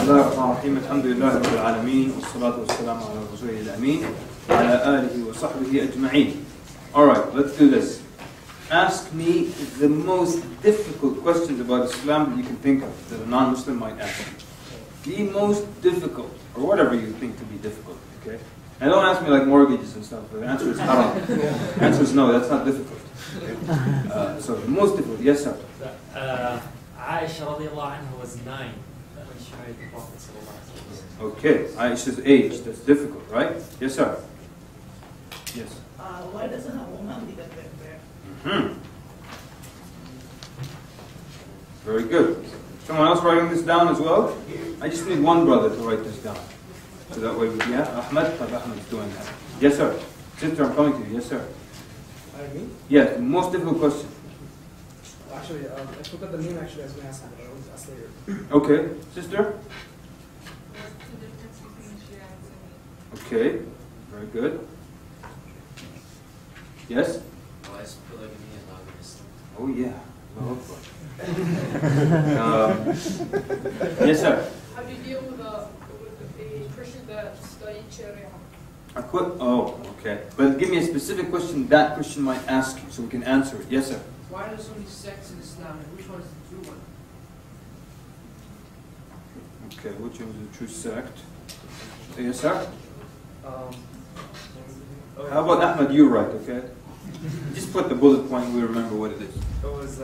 الله الرحمن الرحيم الحمد لله رب العالمين والصلاة والسلام على رسوله الأمين وعلى آله وصحبه أجمعين. Alright, let's do this. Ask me the most difficult questions about Islam that you can think of that a non-Muslim might ask you. The most difficult, or whatever you think to be difficult, okay? And don't ask me like mortgages and stuff, the answer is haram. The answer is no, that's not difficult. Okay? So the most difficult, yes sir? Aisha radiallahu anha was 9 when she married the Prophet sallallahu alaihi wasallam. Okay, Aisha's age, that's difficult, right? Yes sir? Yes. Why doesn't a woman lead a prayer? Very good. Someone else writing this down as well? I just need one brother to write this down. So that way, yeah, Ahmed is doing that. Yes sir. Sister, I'm coming to you. Yes sir. Me? Yes, the most difficult question. Actually, I forgot the name actually. I was going to ask that, but I will ask later. Okay. Sister? What's the difference between Shia and Sunni? Okay. Very good. Yes? Oh yeah. Allahu Akbar. Yes sir. How do you deal with a Christian that studied Sharia? Oh, okay. But give me a specific question that Christian might ask you so we can answer it. Yes sir. Why are there so many sects in Islam, and which one is the true one? Okay, which one is the true sect? Yes sir. How about Ahmed, you write, okay? Just put the bullet point, we remember what it is. It was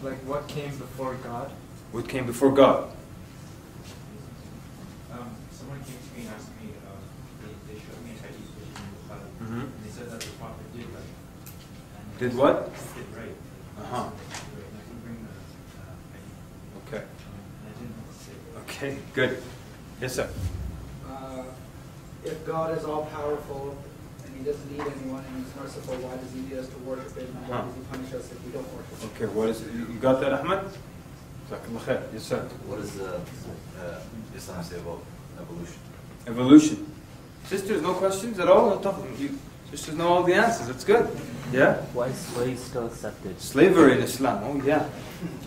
like what came before God. What came before God? Someone came to me and asked me, they showed me a hadith in Bukhari, and they said that the Prophet did right. And Did what? Did right. Uh-huh. And I can bring the hadith. Okay. And I didn't know what to say. Okay, good. Yes sir. If God is all powerful and He doesn't need anyone and He's merciful, why does He need us to worship Him? And why does He punish us if we don't worship Him? Okay, what is it? You got that, Ahmed? Jazakallah khair. Yes sir. What does Islam say about evolution? Evolution. Sisters, no questions at all? No tough. Sisters know all the answers. That's good. Yeah? Why is slaves still accepted? Slavery in Islam. Oh yeah.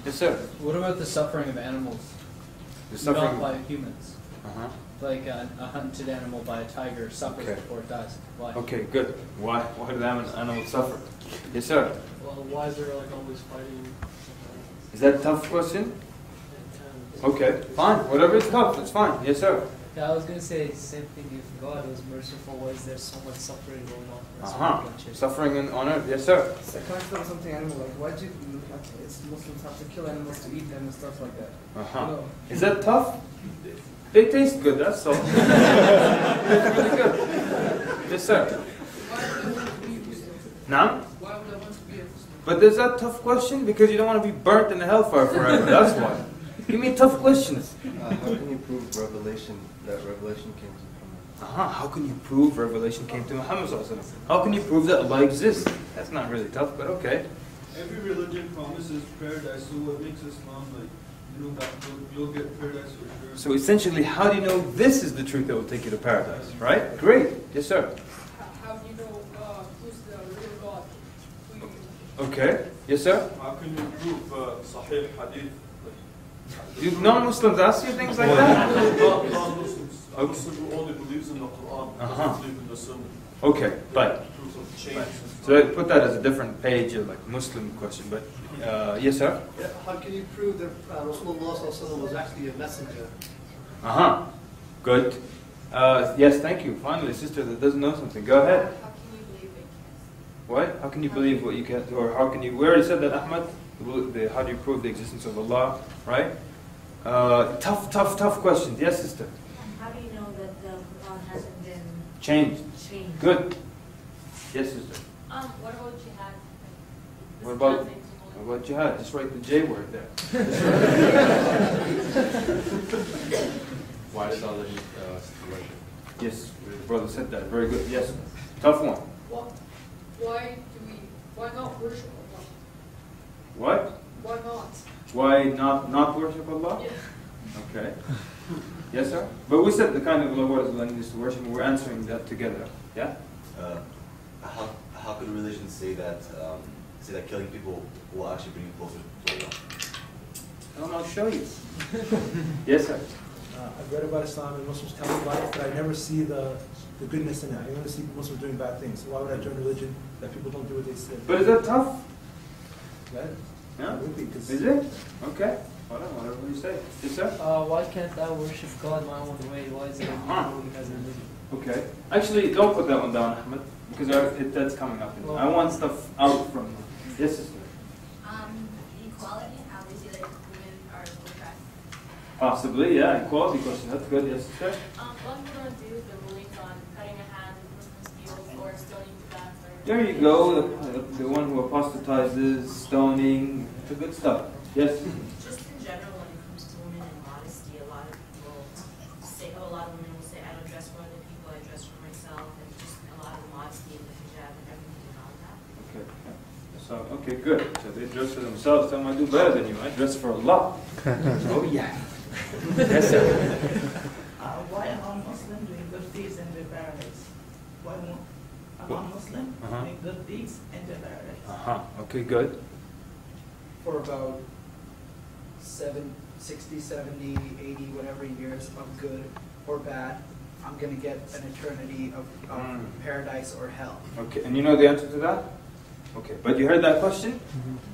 Yes sir. What about the suffering of animals? The suffering. Not by humans. Uh-huh. Like a hunted animal by a tiger suffers before it dies. Why? Okay, good. Why? Why do the animals suffer? Yes sir. Well, why is there like always fighting? Is that a tough question? Okay, fine. Whatever is tough, it's fine. Yes sir. Yeah, I was going to say the same thing. If God was merciful, why is there so much suffering going on? Suffering on earth. Yes sir. So can I start with something animal like why do it's Muslims have to kill animals to eat them and stuff like that? No. Is that tough? They taste good, that's all. It's really good. Yes sir. Now? Why would I want to be a Muslim? But is that a tough question? Because you don't want to be burnt in the hellfire forever. That's why. Give me tough questions. How can you prove that revelation came to Muhammad? How can you prove revelation came to Muhammad? How can you prove that Allah exists? That's not really tough, but okay. Every religion promises paradise, so what makes Islam like, that you'll get paradise for sure? So essentially, how do you know this is the truth that will take you to paradise? Right? Great. Yes, sir. How do you know who's the real God? Okay. Yes, sir. How can you prove Sahih Hadith? Do non-Muslims ask you things like that? Non-Muslims. A Muslim who only believes in the Quran, doesn't believe in the Sunnah. Okay, but so put that as a different page, like Muslim question. But yes, sir. Yeah, how can you prove that Rasulullah was actually a messenger? Good. Yes, thank you. Finally, a sister that doesn't know something. Go ahead. How can you believe it? What? How can you believe what you can't? Or how can you? We already said that, Ahmed. How do you prove the existence of Allah? Right? Tough questions. Yes, sister. How do you know that the Quran hasn't been changed? Good. Yes, sister. What about jihad? What about jihad? Just write the J word there. Why does Allah need worship? Yes, the brother said that. Very good. Yes. Tough one. Why not worship Allah? What? Why not? Why not worship Allah? Yeah. Okay. Yes, sir? But we said the kind of Allah what is leading us to worship, and we're answering that together. Yeah? How could religion say that killing people will actually bring you closer to Allah? I'll show you. Yes, sir. I've read about Islam and Muslims tell me about it, but I never see the goodness in it. I only see Muslims doing bad things. So why would I join a religion that people don't do what they say? But is that tough? That Yeah? would be, 'cause Is it? Okay. Whatever you say. Yes, sir? Why can't I worship God my own way? Why is it everyone has a religion? Okay. Actually, don't put that one down, Ahmed, because that's coming up. I want stuff out from. Yes, sister. Equality, how we see that women are oppressed. Possibly, yeah. Equality question. That's good. Yes, sister. What we're going to do with the rulings on cutting a hand in Muslims' fields or stoning to death. There you go. The one who apostatizes, stoning, the good stuff. Yes. Just in general, when it comes to women and modesty, a lot of people say, a lot of women will say, I don't dress for other people, I dress for myself, and just a lot of the modesty and the hijab and everything around that. Okay. So, okay, good. So they dress for themselves. Tell them I do better than you. I dress for Allah. Oh, yeah. Yes, sir. Why are non-Muslim doing good deeds in their paradise? Why won't a non-Muslim doing good deeds in their paradise? Okay, good. For about 60, 70, 80, whatever years of good or bad, I'm going to get an eternity of paradise or hell. Okay, and you know the answer to that? Okay, but you heard that question?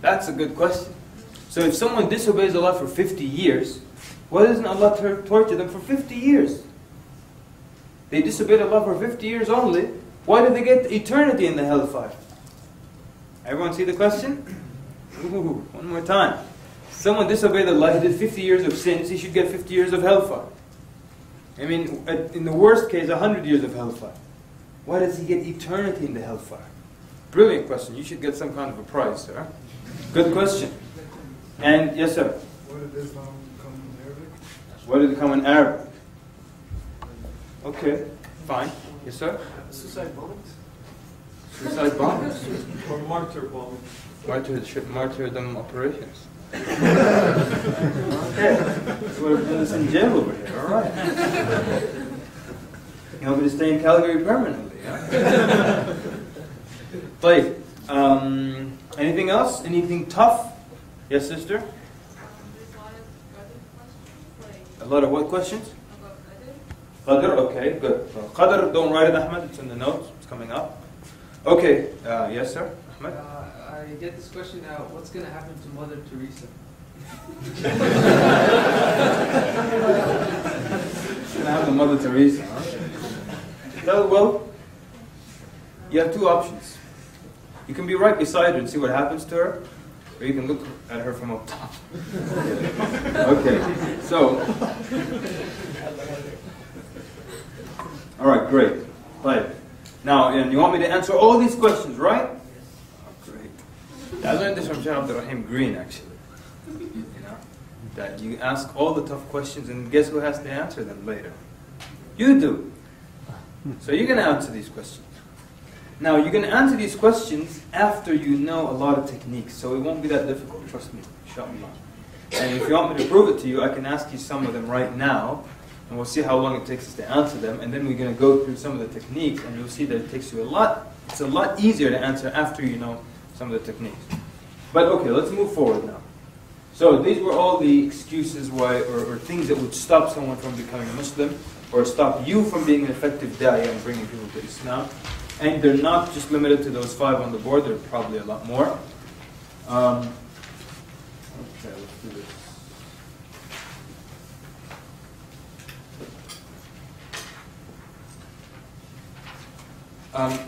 That's a good question. So if someone disobeys Allah for 50 years, why doesn't Allah torture them for 50 years? They disobeyed Allah for 50 years only. Why did they get eternity in the hellfire? Everyone see the question? Ooh, one more time. Someone disobeyed Allah, he did 50 years of sins, he should get 50 years of hellfire. I mean, in the worst case, 100 years of hellfire. Why does he get eternity in the hellfire? Brilliant question. You should get some kind of a prize, sir. Good question. And, yes, sir? Why did Islam come in Arabic? Why did it come in Arabic? Okay, fine. Yes, sir? Suicide bombings? Suicide bombings? Or martyr bombing? Martyrdom operations. Okay. So we're putting this in jail over here. All right. You want me to stay in Calgary permanently, huh? طيب. Anything else? Anything tough? Yes, sister? A lot of what questions? Qadr, okay, good. Well, Qadr, don't write it, Ahmed. It's in the notes. It's coming up. Okay. Yes, sir? Ahmed? I get this question now. What's going to happen to Mother Teresa? Gonna have the Mother Teresa, huh? Well, you have two options. You can be right beside her and see what happens to her, or you can look at her from up top. Okay, so. All right, great. Right. Now, and you want me to answer all these questions, right? Oh, great. I learned this from Sheikh Abdul Rahim Green, actually. That you ask all the tough questions, and guess who has to answer them later? You do. So you're going to answer these questions. Now, you're going to answer these questions after you know a lot of techniques, so it won't be that difficult, trust me, inshallah. And if you want me to prove it to you, I can ask you some of them right now, and we'll see how long it takes us to answer them, and then we're going to go through some of the techniques, and you'll see that it takes you it's a lot easier to answer after you know some of the techniques. But okay, let's move forward now. So these were all the excuses why, or things that would stop someone from becoming a Muslim, or stop you from being an effective da'iyah and bringing people to Islam. And they're not just limited to those 5 on the board, there are probably a lot more. Okay, let's do this.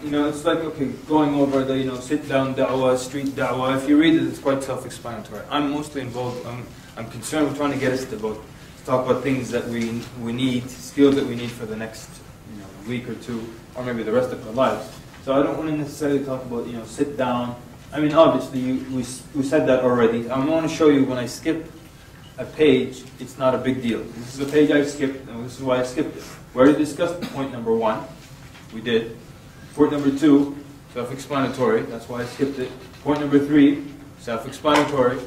It's like, okay, going over the, sit down da'wah, street da'wah. If you read it, it's quite self-explanatory. I'm mostly involved, I'm concerned with trying to get us to talk about things that we need, skills that we need for the next week or two, or maybe the rest of our lives. So I don't want to necessarily talk about, sit down. I mean, obviously, we said that already. I want to show you when I skip a page, it's not a big deal. This is a page I skipped, and this is why I skipped it. We already discussed point number 1. We did. Point number 2, self-explanatory. That's why I skipped it. Point number 3, self-explanatory.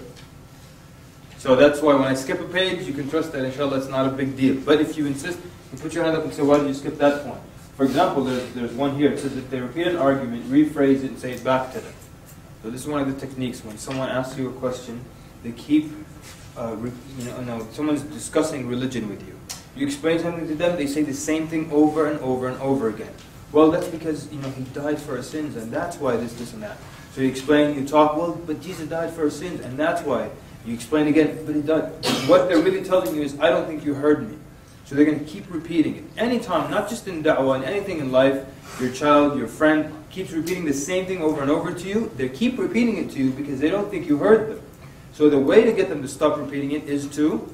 So that's why when I skip a page, you can trust that, inshallah, it's not a big deal. But if you insist, you put your hand up and say, why did you skip that point? For example, there's one here. It says if they repeat an argument, rephrase it and say it back to them. So this is one of the techniques. When someone asks you a question, they keep someone's discussing religion with you. You explain something to them, they say the same thing over and over and over again. Well, that's because, he died for our sins, and that's why this, and that. So you explain, you talk, well, but Jesus died for our sins, and that's why. You explain again, but he died. What they're really telling you is, I don't think you heard me. So they're going to keep repeating it. Anytime, not just in da'wah, in anything in life, your child, your friend, keeps repeating the same thing over and over to you, they keep repeating it to you because they don't think you heard them. So the way to get them to stop repeating it is to,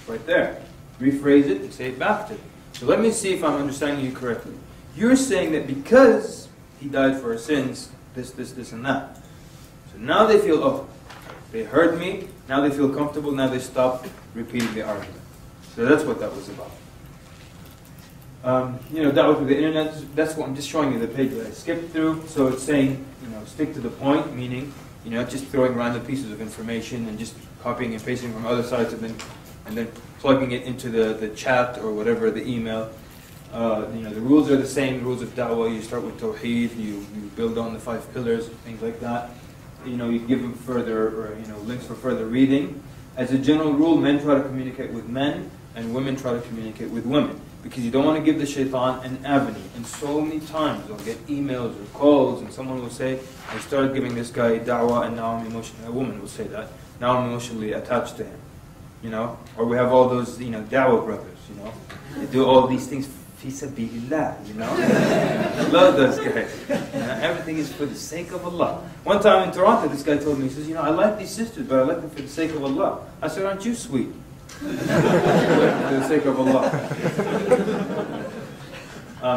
right there, rephrase it and say it back to them. So let me see if I'm understanding you correctly. You're saying that because he died for our sins, this, and that. So now they feel, oh, they heard me, now they feel comfortable, now they stop repeating the argument. So that's what that was about. That was with the internet, that's what I'm just showing you the page that I skipped through. So it's saying, stick to the point, meaning, just throwing random pieces of information and just copying and pasting from other sites and then plugging it into the chat or whatever, the email. The rules are the same, the rules of Dawah. You start with Tawheed, you build on the 5 pillars, things like that. You give them further, links for further reading. As a general rule, men try to communicate with men, and women try to communicate with women. Because you don't want to give the shaitan an avenue. And so many times you'll get emails or calls, and someone will say, I started giving this guy Dawah, and now I'm emotionally, a woman will say that, now I'm emotionally attached to him. Or we have all those, Dawah brothers, they do all these things, fi sabilillah, I love those guys. Everything is for the sake of Allah. One time in Toronto, this guy told me, he says, I like these sisters, but I like them for the sake of Allah. I said, aren't you sweet? For the sake of Allah.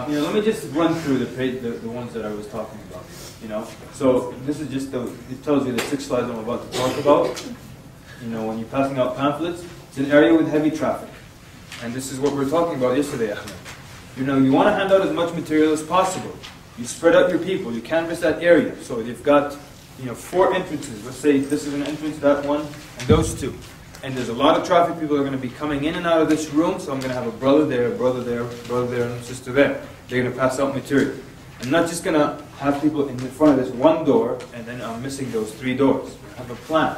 Let me just run through the ones that I was talking about. So this is just it tells you the 6 slides I'm about to talk about. When you're passing out pamphlets, it's an area with heavy traffic. And this is what we were talking about yesterday, Ahmed. You want to hand out as much material as possible. You spread out your people, you canvass that area. So you've got 4 entrances. Let's say this is an entrance, that one, and those 2. And there's a lot of traffic. People are going to be coming in and out of this room, so I'm going to have a brother there, brother there, brother there, and a sister there. They're going to pass out material. I'm not just going to have people in front of this one door, and then I'm missing those 3 doors. I have a plan.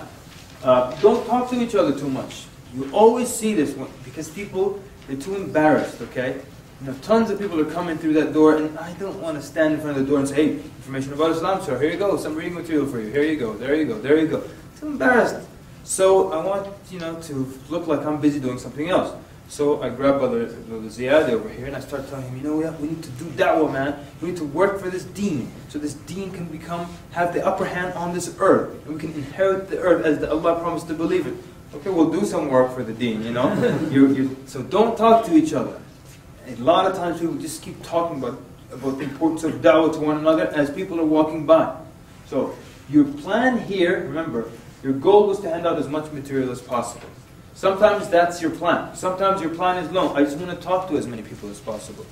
Don't talk to each other too much. You always see this because people, they're too embarrassed, okay? Tons of people are coming through that door, and I don't want to stand in front of the door and say, hey, information about Islam, sir, here you go, some reading material for you, here you go, there you go, there you go. Too embarrassed. So I want, to look like I'm busy doing something else. So I grab Brother Ziyad over here, and I start telling him, we need to do da'wah, man. We need to work for this deen, so this deen can have the upper hand on this earth, and we can inherit the earth as Allah promised to believe it. Okay, we'll do some work for the deen, So don't talk to each other. A lot of times people just keep talking about the importance of da'wah to one another as people are walking by. So your plan here, remember, your goal was to hand out as much material as possible. Sometimes that's your plan. Sometimes your plan is, no, I just want to talk to as many people as possible.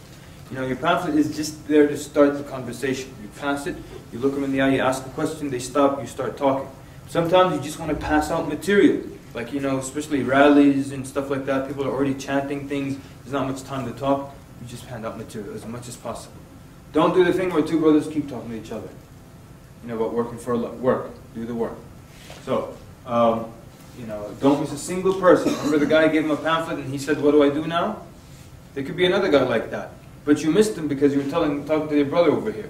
Your pamphlet is just there to start the conversation. You pass it, you look them in the eye, you ask a question, they stop, you start talking. Sometimes you just want to pass out material. Like, especially rallies and stuff like that, people are already chanting things, there's not much time to talk, you just hand out material as much as possible. Don't do the thing where 2 brothers keep talking to each other. About working for Allah. Work. Do the work. So, don't miss a single person. Remember the guy gave him a pamphlet and he said, what do I do now? There could be another guy like that. But you missed him because you were talking to your brother over here.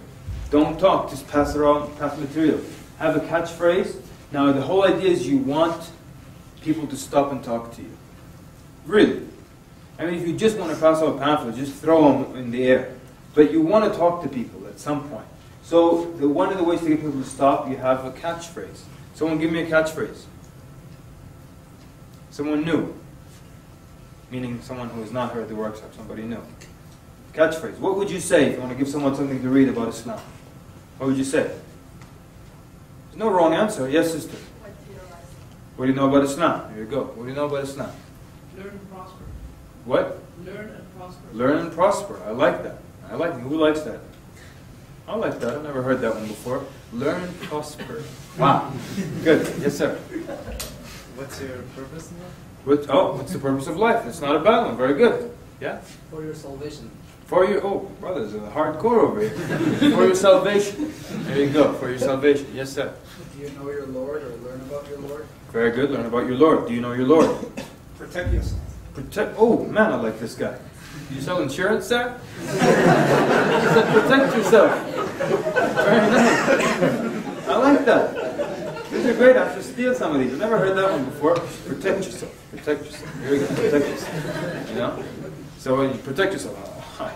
Don't talk, just pass around, pass material. Have a catchphrase. Now the whole idea is you want people to stop and talk to you. Really. If you just want to pass out pamphlets, just throw them in the air. But you want to talk to people at some point. So one of the ways to get people to stop, you have a catchphrase. Someone give me a catchphrase. Someone new. Meaning someone who has not heard the workshop, somebody new. Catchphrase. What would you say if you want to give someone something to read about Islam? What would you say? There's no wrong answer. Yes, sister. What do you know about Islam? Here you go. What do you know about Islam? Learn and prosper. What? Learn and prosper. Learn and prosper. I like that. I like it. Who likes that? I like that. I've never heard that one before. Learn and prosper. Wow. Good. Yes, sir. What's your purpose in life? What's the purpose of life? It's not a bad one. Very good. Yeah? For your salvation. Brothers are hardcore over here. For your salvation. There you go. For your salvation. Yes, sir. Do you know your Lord or learn about your Lord? Very good. Learn about your Lord. Do you know your Lord? Protect yourself. Oh man, I like this guy. You sell insurance, sir? He said, protect yourself. Very nice. I like that. These are great. I should steal some of these. I've never heard that one before. Protect yourself. Protect yourself. Here we go. Protect yourself. You know? So when you protect yourself. Oh, hi.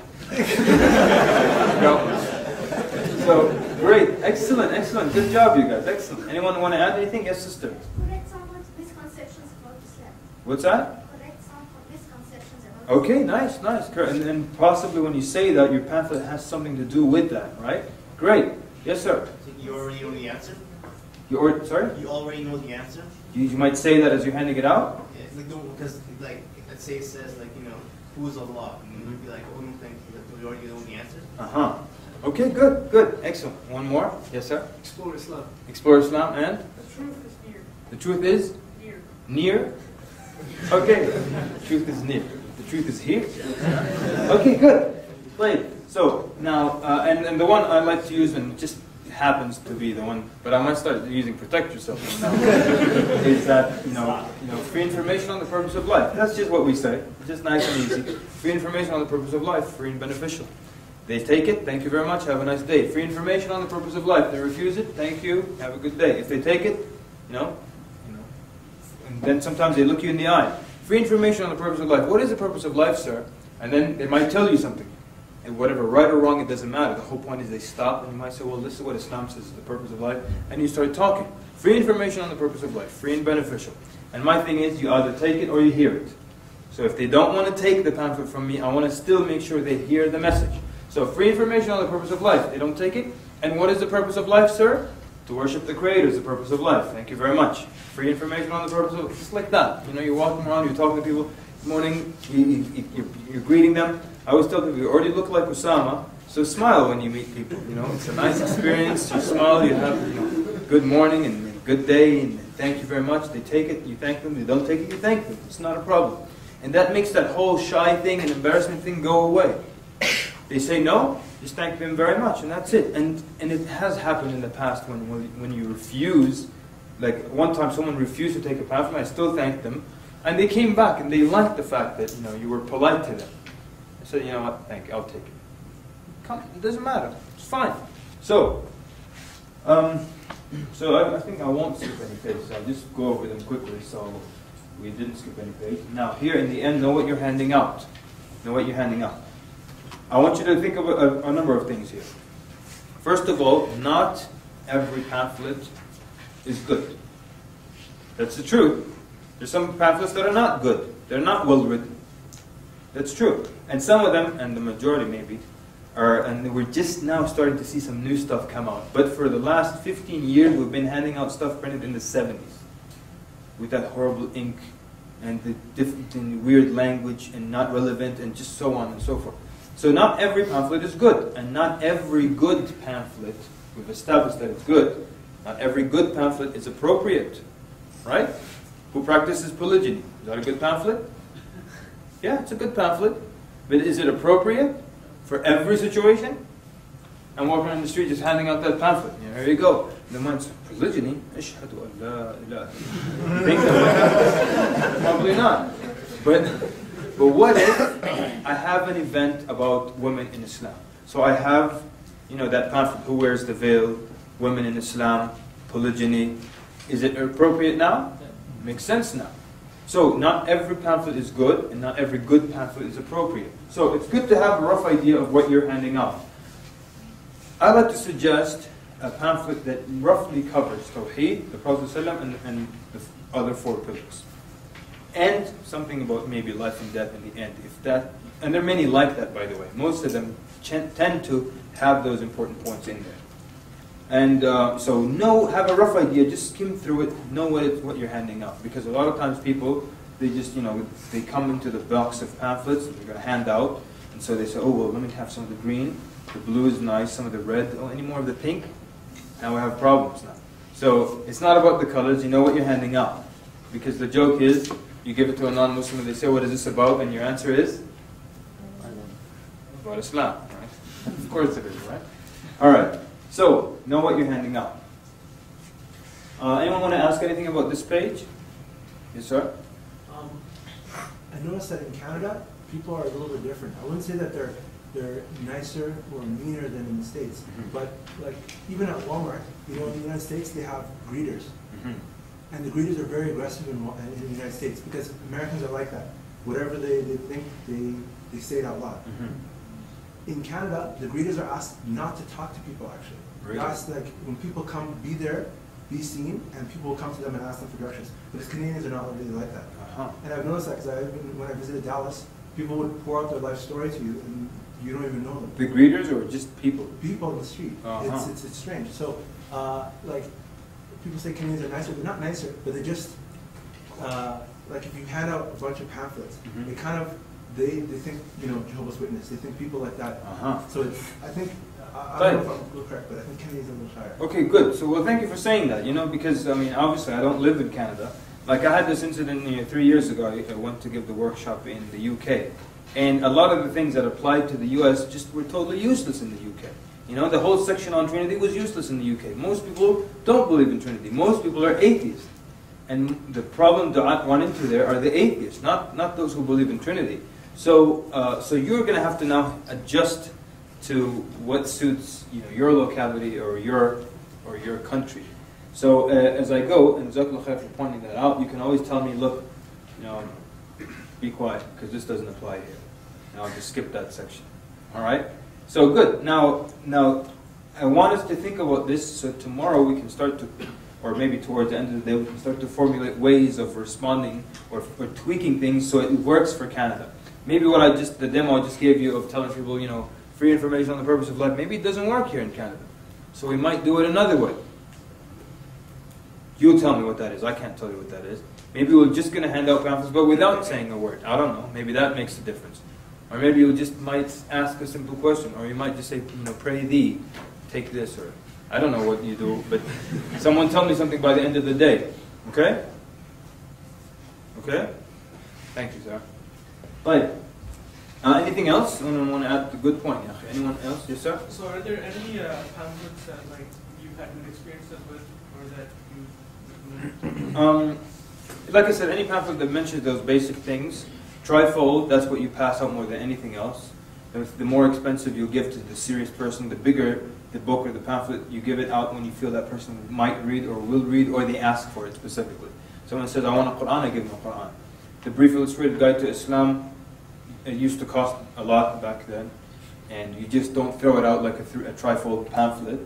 So great. Excellent. Excellent. Good job, you guys. Excellent. Anyone want to add anything? Yes, sister. Correct some misconceptions about Islam. What's that? Correct some misconceptions about Okay, nice, nice. And possibly when you say that, your pamphlet has something to do with that, right? Great. Yes, sir. So you already know the answer? Sorry? You already know the answer? You might say that as you're handing it out? Yeah, because, like, let's say it says, like, you know, who is Allah? And you'd be like, oh, no, thank you. You already know the answer? Uh-huh. Okay, good, good. Excellent. One more. Yes, sir? Explore Islam. Explore Islam and? The truth is near. The truth is? Near. Near? Okay. The truth is near. The truth is here. Okay, good. Great. So, now, and the one I like to use, and just happens to be the one, but I might start using protect yourself now, is that, you know, free information on the purpose of life. That's just what we say. Just nice and easy. Free information on the purpose of life, free and beneficial. They take it, thank you very much, have a nice day. Free information on the purpose of life. They refuse it, thank you, have a good day. If they take it, and then sometimes they look you in the eye. Free information on the purpose of life. What is the purpose of life, sir? And then they might tell you something. And whatever, right or wrong, it doesn't matter. The whole point is they stop and you might say, well, this is what Islam says is the purpose of life. And you start talking. Free information on the purpose of life. Free and beneficial. And my thing is, you either take it or you hear it. So if they don't want to take the pamphlet from me, I want to still make sure they hear the message. So free information on the purpose of life. They don't take it. And what is the purpose of life, sir? To worship the Creator is the purpose of life. Thank you very much. Free information on the purpose of life. Just like that. You know, you're walking around, you're talking to people. Good morning. You're greeting them. I always tell people, you already look like Osama, so smile when you meet people. You know, it's a nice experience. You smile, you have, good morning and good day, and thank you very much. They take it, you thank them. They don't take it, you thank them. It's not a problem. And that makes that whole shy thing and embarrassment thing go away. They say no, just thank them very much, and that's it. And it has happened in the past when you refuse. Like one time someone refused to take a pamphlet, I still thanked them, and they came back and they liked the fact that you were polite to them. I said, you know what, thank you, I'll take it. Come, it doesn't matter, it's fine. So, I think I won't skip any pages. I'll just go over them quickly so we didn't skip any page. Now, here in the end, know what you're handing out. Know what you're handing out. I want you to think of a number of things here. First of all, not every pamphlet is good. That's the truth. There's some pamphlets that are not good. They're not well written. That's true. And some of them, and the majority maybe, and we're just now starting to see some new stuff come out. But for the last 15 years, we've been handing out stuff printed in the 70s with that horrible ink and the different and weird language and not relevant and just so on and so forth. So not every pamphlet is good, and not every good pamphlet, we've established that it's good, not every good pamphlet is appropriate, right? Who practices polygyny? Is that a good pamphlet? Yeah, it's a good pamphlet. But is it appropriate for every situation? I'm walking on the street just handing out that pamphlet. Here you go. The man says, polygyny? Ashhadu an la ilaha. Think that? Probably not. But what if I have an event about women in Islam? So I have, that pamphlet, who wears the veil, women in Islam, polygyny. Is it appropriate now? Makes sense now. So not every pamphlet is good, and not every good pamphlet is appropriate. So it's good to have a rough idea of what you're handing out. I'd like to suggest a pamphlet that roughly covers Tawheed, the Prophet ﷺ, and the other 4 pillars. And something about maybe life and death in the end. And there are many like that, by the way. Most of them tend to have those important points in there. And so have a rough idea, just skim through it, know what you're handing out. Because a lot of times people, they just, they come into the box of pamphlets that they're going to hand out, and so they say, oh, well, let me have some of the green, the blue is nice, some of the red, oh, any more of the pink? Now we have problems now. So it's not about the colors, you know what you're handing out. Because the joke is, you give it to a non-Muslim and they say, what is this about? And your answer is? About Islam, right? Of course it is, right? All right. So, know what you're handing out. Anyone want to ask anything about this page? Yes, sir? I noticed that in Canada, people are a little bit different. I wouldn't say that they're nicer or meaner than in the States, but like even at Walmart, in the United States, they have greeters. And the greeters are very aggressive in the United States because Americans are like that. Whatever they think, they say it out loud. In Canada, the greeters are asked not to talk to people, actually. Really? They're asked, like, when people come, be there, be seen, and people will come to them and ask them for directions. But Canadians are not really like that. And I've noticed that because when I visited Dallas, people would pour out their life story to you, and you don't even know them. The greeters or just people? People on the street. It's strange. So, like, people say Canadians are nicer. They're not nicer, but they just, like if you hand out a bunch of pamphlets, they kind of, they think, Jehovah's Witness. They think people like that. So it's, I think, I don't know if I'm correct, but I think Canadians are a little higher. Okay, good. So, well, thank you for saying that, because, I mean, obviously I don't live in Canada. Like, I had this incident 3 years ago. I went to give the workshop in the UK. And a lot of the things that applied to the US just were totally useless in the UK. The whole section on Trinity was useless in the UK. Most people don't believe in Trinity. Most people are atheists. And the problem to run into there are the atheists, not those who believe in Trinity. So you're going to have to now adjust to what suits your locality or your country. So as I go, and Jazakallah khair for pointing that out, you can always tell me, look, be quiet, because this doesn't apply here. And I'll just skip that section. All right? So good. Now I want us to think about this, so tomorrow we can start to, or maybe towards the end of the day, we can start to formulate ways of responding or tweaking things so it works for Canada. Maybe the demo I just gave you of telling people, free information on the purpose of life, maybe it doesn't work here in Canada. So we might do it another way. You'll tell me what that is. I can't tell you what that is. Maybe we're just going to hand out pamphlets, but without saying a word. I don't know. Maybe that makes a difference. Or maybe you just might ask a simple question, or you might just say, pray thee, take this, or I don't know what you do, but someone tell me something by the end of the day. Okay? Okay? Thank you, sir. Right. Anything else? Anyone want to add a good point? Anyone else? Yes, sir? So are there any pamphlets that you've had good experiences with, or that you like I said, any pamphlet that mentions those basic things, trifold, that's what you pass out more than anything else. The more expensive you give to the serious person, the bigger the book or the pamphlet, you give it out when you feel that person might read or will read, or they ask for it specifically. Someone says, I want a Quran, I give them a Quran. The Brief Illustrated Guide to Islam, it used to cost a lot back then, and you just don't throw it out like a trifold pamphlet.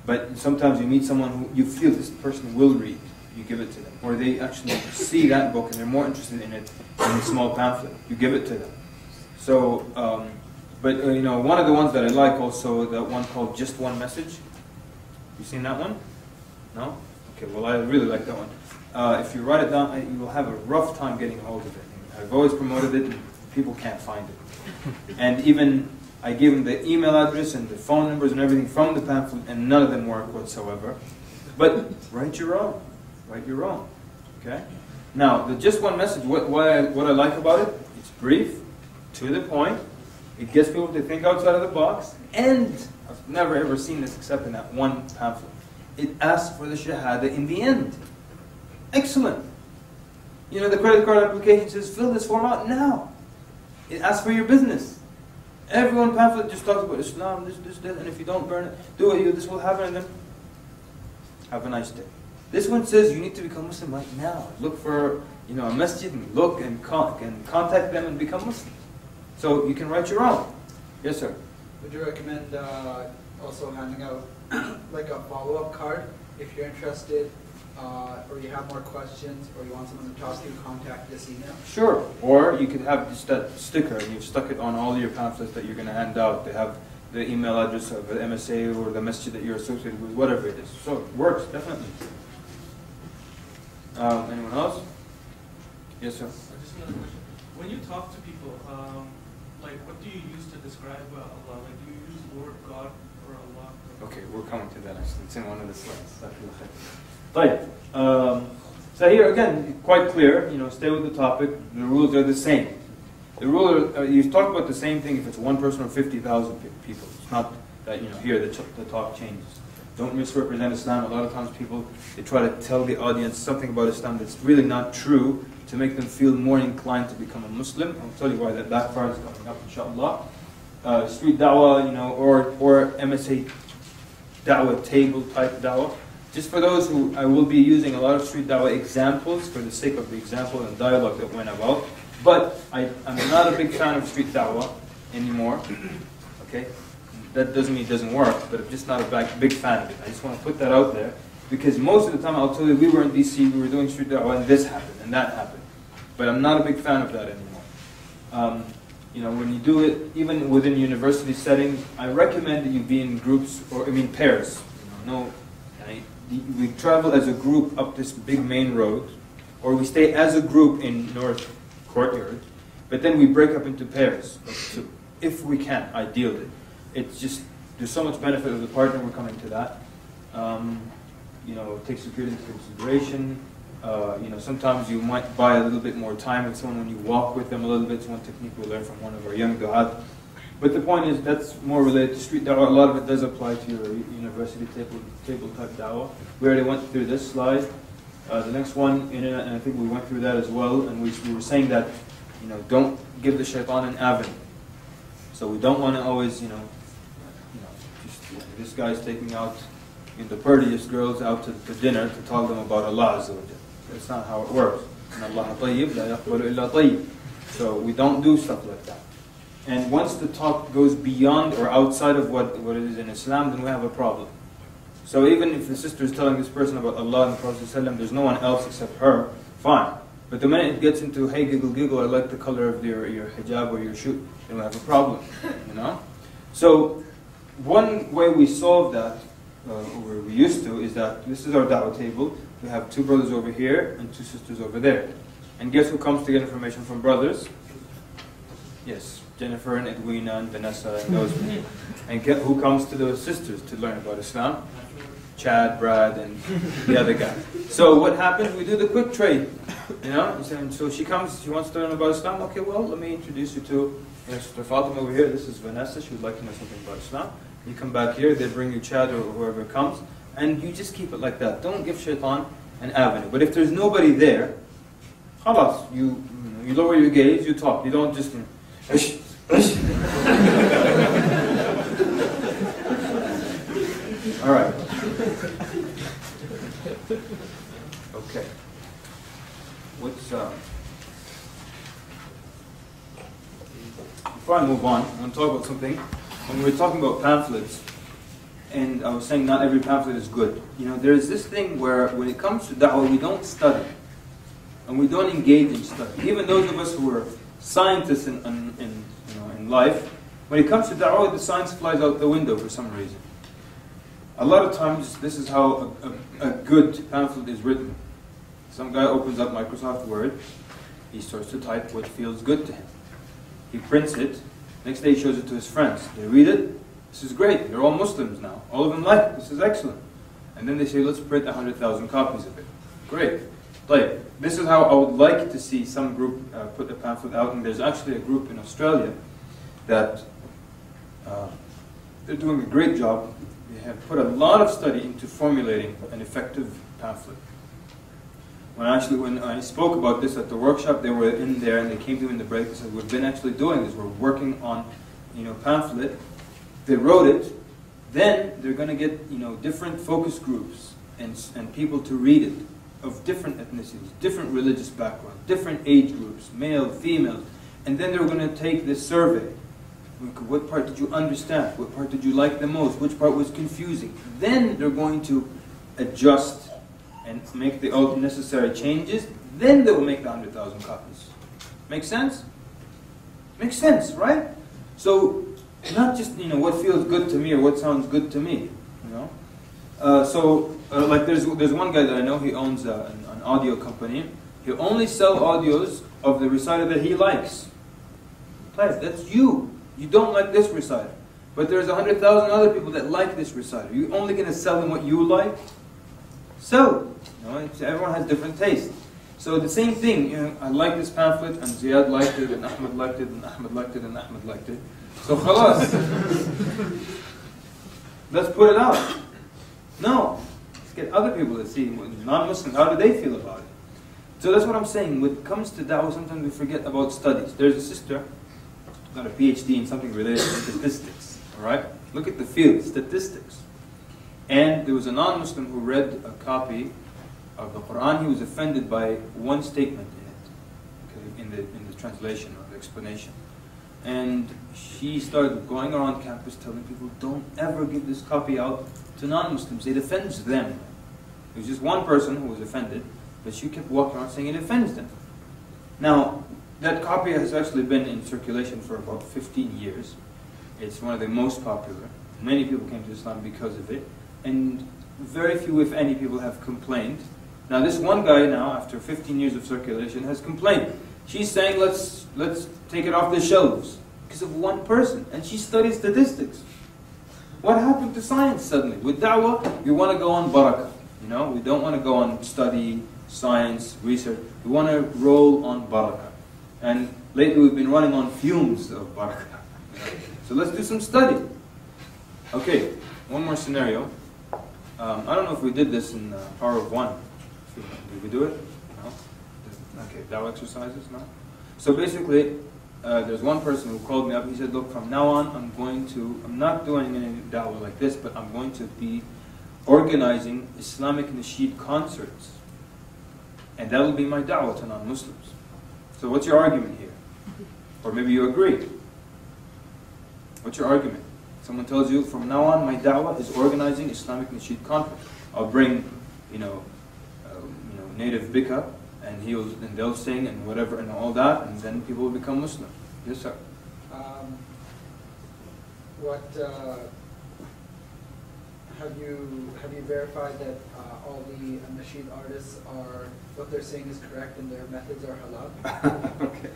But sometimes you meet someone who you feel this person will read, you give it to them. Or they actually see that book and they're more interested in it than a small pamphlet. You give it to them. So, but one of the ones that I like also, that one called Just One Message. You seen that one? No? Okay, well I really like that one. If you write it down, you will have a rough time getting hold of it. I've always promoted it and people can't find it. And even I gave them the email address and the phone numbers and everything from the pamphlet, and none of them work whatsoever. But write your own. Write your own. Okay? Now, the Just One Message, what I like about it, it's brief, to the point, it gets people to think outside of the box, and I've never ever seen this except in that one pamphlet. It asks for the Shahada in the end. Excellent. The credit card application says, fill this form out now. It asks for your business. Everyone pamphlet just talks about Islam, this, and if you don't burn it, do it, this will happen, and then have a nice day. This one says you need to become Muslim right now. Look for a masjid and look and contact them and become Muslim. So you can write your own. Yes, sir. Would you recommend also handing out like a follow-up card if you're interested, or you have more questions, or you want someone to talk to you? Contact this email. Sure. Or you could have just that sticker and you've stuck it on all your pamphlets that you're going to hand out. They have the email address of the MSA or the masjid that you're associated with, whatever it is. So it works, definitely. Anyone else? Yes, sir. Just another question. When you talk to people, what do you use to describe Allah? Do you use the word God or Allah? Okay, we're coming to that actually. It's in one of the slides. Right. So here again, quite clear. Stay with the topic. The rules are the same. The rule you talk about the same thing if it's one person or 50,000 people. It's not that here the talk changes. Don't misrepresent Islam. A lot of times people, they try to tell the audience something about Islam that's really not true to make them feel more inclined to become a Muslim. I'll tell you why that backfires coming up, inshallah. Street dawah, or MSA dawah table type dawah. Just for those who, I will be using a lot of street dawah examples for the sake of the example and dialogue that went about. But I'm not a big fan of street dawah anymore. Okay? That doesn't mean it doesn't work, but I'm just not a big fan of it. I just want to put that out there, because most of the time I'll tell you, we were in DC, we were doing street dawah, and this happened, and that happened. But I'm not a big fan of that anymore. When you do it, even within university settings, I recommend that you be in groups, pairs. We travel as a group up this big main road, or we stay as a group in North Courtyard, but then we break up into pairs of two, if we can, ideally. It's just, there's so much benefit of the partner, we're coming to that. Take security into consideration. Sometimes you might buy a little bit more time with someone when you walk with them a little bit. It's one technique we learned from one of our young du'at. But the point is, that's more related to street dawah. A lot of it does apply to your university table type dawah. We already went through this slide. The next one, and I think we went through that as well, and we were saying that, don't give the shaitan an avenue. So we don't want to always, this guy's taking out the prettiest girls out to dinner to tell them about Allah Azza wa Jalla. That's not how it works. So we don't do stuff like that. And once the talk goes beyond or outside of what it is in Islam, then we have a problem. So even if the sister is telling this person about Allah and the Prophet ﷺ, there's no one else except her, fine. But the minute it gets into, hey, giggle, I like the color of your hijab or your shoe, then we have a problem, So one way we solve that, or we used to, is that this is our da'wah table. We have two brothers over here and two sisters over there. And guess who comes to get information from brothers? Yes, Jennifer and Edwina and Vanessa and those people. And who comes to those sisters to learn about Islam? Chad, Brad, and the other guy. So what happens? We do the quick trade. So she comes, she wants to learn about Islam. Okay, well, let me introduce you to Sister Fatima over here. This is Vanessa. She would like to know something about Islam. You come back here, they bring you Chad or whoever comes, and you just keep it like that. Don't give shaitan an avenue. But if there's nobody there, khalas, you lower your gaze, you talk. You don't just All right. Okay. Before I move on, I want to talk about something. When we were talking about pamphlets, and I was saying not every pamphlet is good. There's this thing where when it comes to da'wah, we don't study. And we don't engage in study. Even those of us who are scientists in life, when it comes to da'wah, the science flies out the window for some reason. A lot of times, this is how a good pamphlet is written. Some guy opens up Microsoft Word, he starts to type what feels good to him. He prints it, next day he shows it to his friends. They read it, this is great, they're all Muslims now. All of them like it, this is excellent. And then they say, let's print 100,000 copies of it. Great. This is how I would like to see some group put a pamphlet out, and there's actually a group in Australia that they're doing a great job. They have put a lot of study into formulating an effective pamphlet. When I spoke about this at the workshop, they were in there and they came to me in the break and said, we've been actually doing this. We're working on pamphlet. They wrote it. Then they're going to get different focus groups and people to read it of different ethnicities, different religious backgrounds, different age groups, male, female. And then they're going to take this survey. What part did you understand? What part did you like the most? Which part was confusing? Then they're going to adjust and make the necessary changes. Then they will make the 100,000 copies. Make sense? Makes sense, right? So not just what feels good to me or what sounds good to me. Like there's one guy that I know. He owns an audio company. He'll only sell audios of the reciter that he likes. That's you. You don't like this reciter, but there's 100,000 other people that like this reciter. You're only going to sell them what you like. Sell. Everyone has different tastes. So the same thing. I like this pamphlet, and Ziyad liked it, and Ahmed liked it, and Ahmed liked it, and Ahmed liked it. So khalas. Let's put it out. No. Let's get other people to see, non-Muslims, how do they feel about it? So that's what I'm saying. When it comes to da'wah, sometimes we forget about studies. There's a sister, got a PhD in something related to statistics. Alright? Look at the field, statistics. And there was a non-Muslim who read a copy of the Quran. He was offended by one statement in it, okay, in the translation or the explanation. And she started going around campus telling people, don't ever give this copy out to non-Muslims. It offends them. It was just one person who was offended, but she kept walking around saying it offends them. Now, that copy has actually been in circulation for about 15 years. It's one of the most popular. Many people came to Islam because of it. And very few, if any, people have complained. Now this one guy now, after 15 years of circulation, has complained. She's saying, let's take it off the shelves because of one person. And she studies statistics. What happened to science suddenly? With da'wah, we want to go on barakah. You know, we don't want to go on study, science, research. We want to roll on barakah. And lately we've been running on fumes of barakah. So let's do some study. Okay, one more scenario. I don't know if we did this in Power of One. Did we do it? No? Okay, da'wah exercises? No? So basically, there's one person who called me up. He said, look, from now on, I'm not doing any da'wah like this, but I'm going to be organizing Islamic nasheed concerts. And that will be my da'wah to non-Muslims. So what's your argument here? Or maybe you agree. What's your argument? Someone tells you, from now on, my da'wah is organizing Islamic nasheed conference. I'll bring, native bika, and they'll sing and whatever and all that, and then people will become Muslim. Yes, sir. Have you verified that all the nasheed artists what they're saying is correct and their methods are halal? Okay,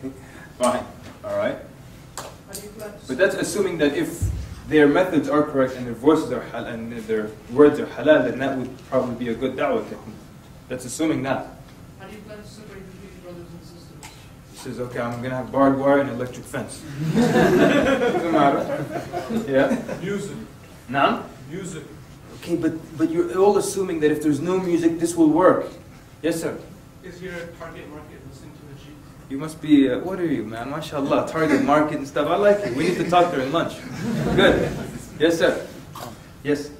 fine, all right. But that's assuming that if their methods are correct and their voices are halal and their words are halal, then that would probably be a good da'wah technique. That's assuming that. How do you plan to separate between brothers and sisters? He says, okay, I'm going to have barbed wire and electric fence. Doesn't matter. Yeah? Music. Nah? Music. Okay, but you're all assuming that if there's no music, this will work. Yes, sir? Is your target market listening to the sheep? You must be, what are you, man? MashaAllah, target market and stuff. I like you. We need to talk during lunch. Good. Yes, sir? Yes?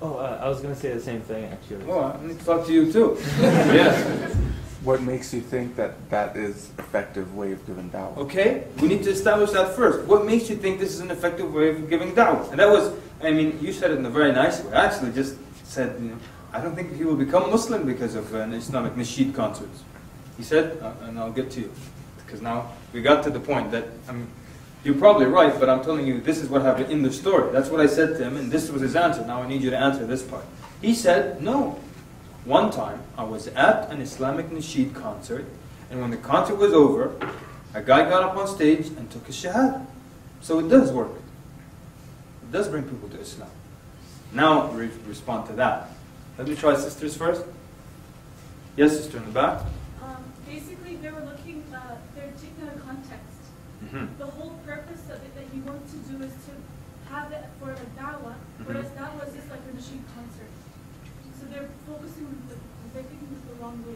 Oh, I was going to say the same thing, actually. Oh, I need to talk to you too. Yes. What makes you think that that is an effective way of giving da'wah? Okay, we need to establish that first. What makes you think this is an effective way of giving da'wah? And that was, you said it in a very nice way. I actually just said, I don't think he will become Muslim because of an Islamic nasheed concerts. He said, and I'll get to you, because now we got to the point that, you're probably right, but I'm telling you, this is what happened in the story. That's what I said to him, and this was his answer. Now I need you to answer this part. He said, no. One time, I was at an Islamic nasheed concert, and when the concert was over, a guy got up on stage and took his Shahada. So it does work. It does bring people to Islam. Now, respond to that. Let me try sisters first. Yes, sister in the back. Basically, they were looking, they're taking a context. The whole purpose of it that he wanted to do is to have it for a da'wah, whereas that was just like a nasheed concert. So they're focusing, they're taking this the wrong way.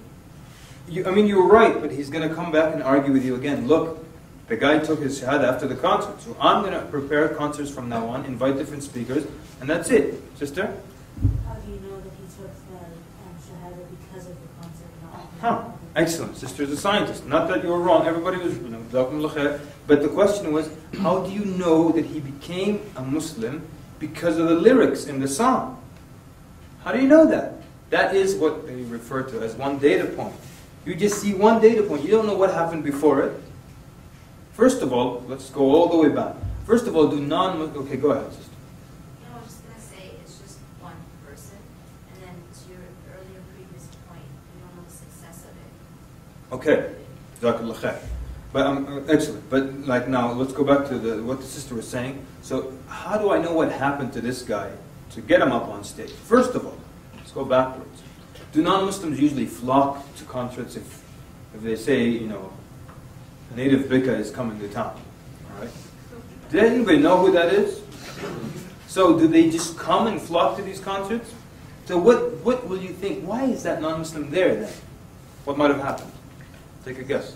You're right, but he's going to come back and argue with you again. Look, the guy took his Shahada after the concert, so I'm going to prepare concerts from now on, invite different speakers, and that's it. Sister? How do you know that he took the Shahada because of the concert? Huh. Excellent. Sister's a scientist. Not that you were wrong. Everybody was, but the question was, how do you know that he became a Muslim because of the lyrics in the song? How do you know that? That is what they refer to as one data point. You just see one data point. You don't know what happened before it. First of all, let's go all the way back. First of all, okay, go ahead, sister. I was just going to say it's just one person, and then to your earlier previous point, you don't know the success of it. Okay, Jazakallah khair. But excellent. But like now, let's go back to what the sister was saying. So, how do I know what happened to this guy to get him up on stage? First of all, let's go backwards. Do non-Muslims usually flock to concerts if they say, native bika is coming to town? All right. Does anybody know who that is? So, do they just come and flock to these concerts? So what will you think? Why is that non-Muslim there then? What might have happened? Take a guess.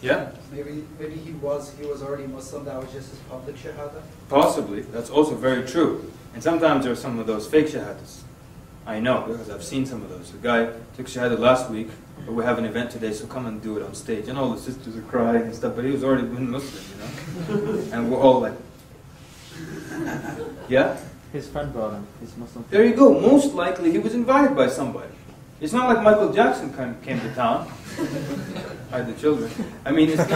Yeah? Maybe he was already Muslim, that was just his public shahada? Possibly. That's also very true. And sometimes there are some of those fake shahadas. I know, because I've seen some of those. The guy took shahada last week, but we have an event today, so come and do it on stage. And all the sisters are crying and stuff, but he was already been Muslim, you know? And we're all like, yeah? His friend brought him. He's Muslim. There you go. Most likely he was invited by somebody. It's not like Michael Jackson came to town. By the children. I mean, it's not.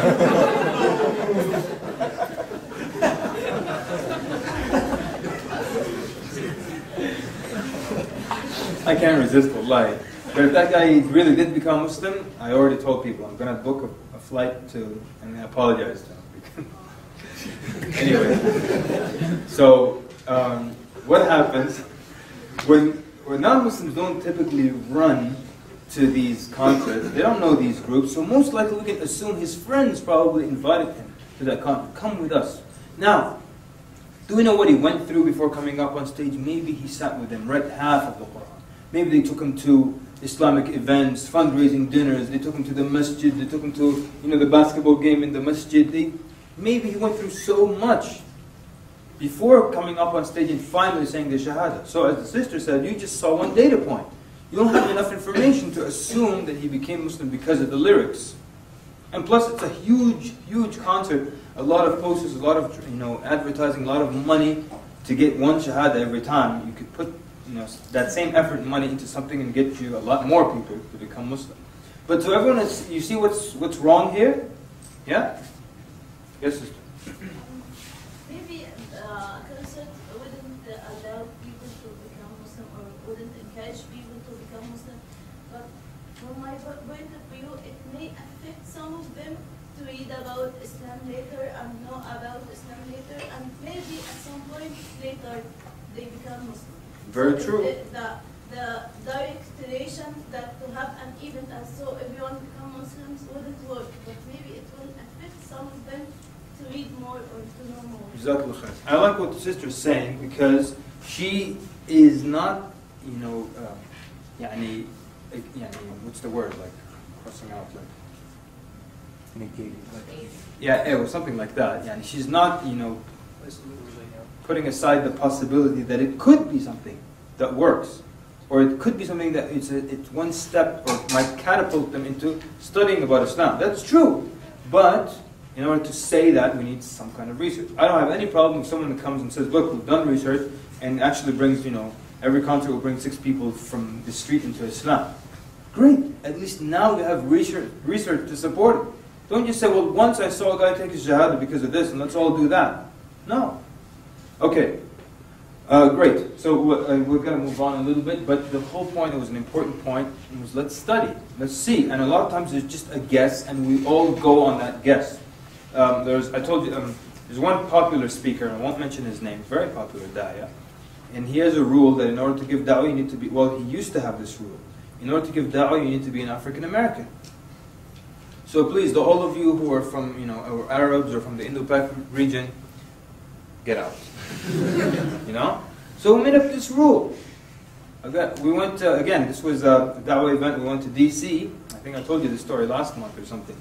I can't resist the lie. But if that guy really did become Muslim, I already told people I'm going to book a flight to, and I apologize to him. Anyway, so what happens when non-Muslims don't typically run to these concerts, they don't know these groups, so most likely we can assume his friends probably invited him to that concert. Come with us. Now, do we know what he went through before coming up on stage? Maybe he sat with them, read half of the Quran. Maybe they took him to Islamic events, fundraising dinners, they took him to the masjid, they took him to, the basketball game in the masjid. Maybe he went through so much before coming up on stage and finally saying the Shahada. So as the sister said, you just saw one data point. You don't have enough information to assume that he became Muslim because of the lyrics. And plus it's a huge, huge concert. A lot of posters, a lot of advertising, a lot of money to get one Shahada every time. You could put that same effort and money into something and get you a lot more people to become Muslim. But to everyone, you see what's wrong here? Yeah? Yes, sister? Maybe concert wouldn't allow people to become Muslim or wouldn't encourage people to become Muslim. But from my point of view, it may affect some of them to read about Islam later and know about Islam later, and maybe at some point later they become Muslim. Very So true. The direct relation that to have an event and so everyone become Muslims wouldn't work, but maybe it will affect some of them to read more or to know more. Jazakallah khair. I like what the sister is saying because she is not, what's the word, like crossing out, like negating. Yeah, it was something like that. Yani she's not, putting aside the possibility that it could be something that works, or it could be something that it's one step or might catapult them into studying about Islam. That's true, but in order to say that, we need some kind of research. I don't have any problem if someone comes and says, look, we've done research, and actually brings, every concert will bring 6 people from the street into Islam. Great, at least now we have research to support it. Don't just say, well, once I saw a guy take his Shahada because of this, and let's all do that. No. Okay, great. So we're going to move on a little bit, but the whole point, it was an important point, was let's study, let's see. And a lot of times there's just a guess, and we all go on that guess. I told you, there's one popular speaker, and I won't mention his name, very popular Dawah, and he has a rule that in order to give Dawah, you need to be, well, he used to have this rule. In order to give Dawah, you need to be an African American. So please, all of you who are from, or Arabs or from the Indo-Pak region, get out. So we made up this rule. We went to, again, this was a Dawah event, we went to DC. I think I told you this story last month or something.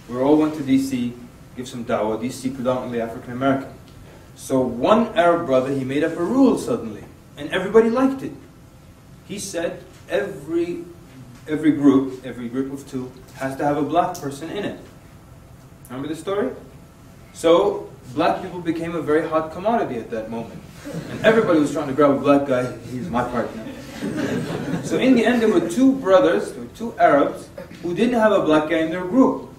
We all went to DC, give some Dawah, DC predominantly African American. So one Arab brother, he made up a rule suddenly, and everybody liked it. He said every group of 2, has to have a black person in it. Remember the story? So black people became a very hot commodity at that moment. And everybody was trying to grab a black guy, he's my partner. So in the end there were 2 brothers, there were 2 Arabs, who didn't have a black guy in their group.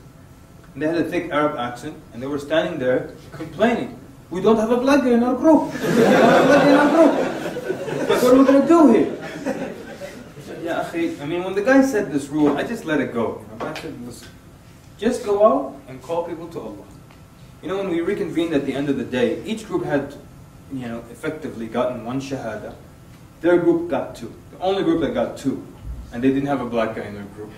And they had a thick Arab accent, and they were standing there complaining, we don't have a black guy in our group. We don't have a black guy in our group. But what are we going to do here? Yeah, akhi, I mean, when the guy said this rule, I just let it go. I said, listen, just go out and call people to Allah. When we reconvened at the end of the day, each group had, effectively gotten 1 Shahada. Their group got 2. The only group that got 2. And they didn't have a black guy in their group.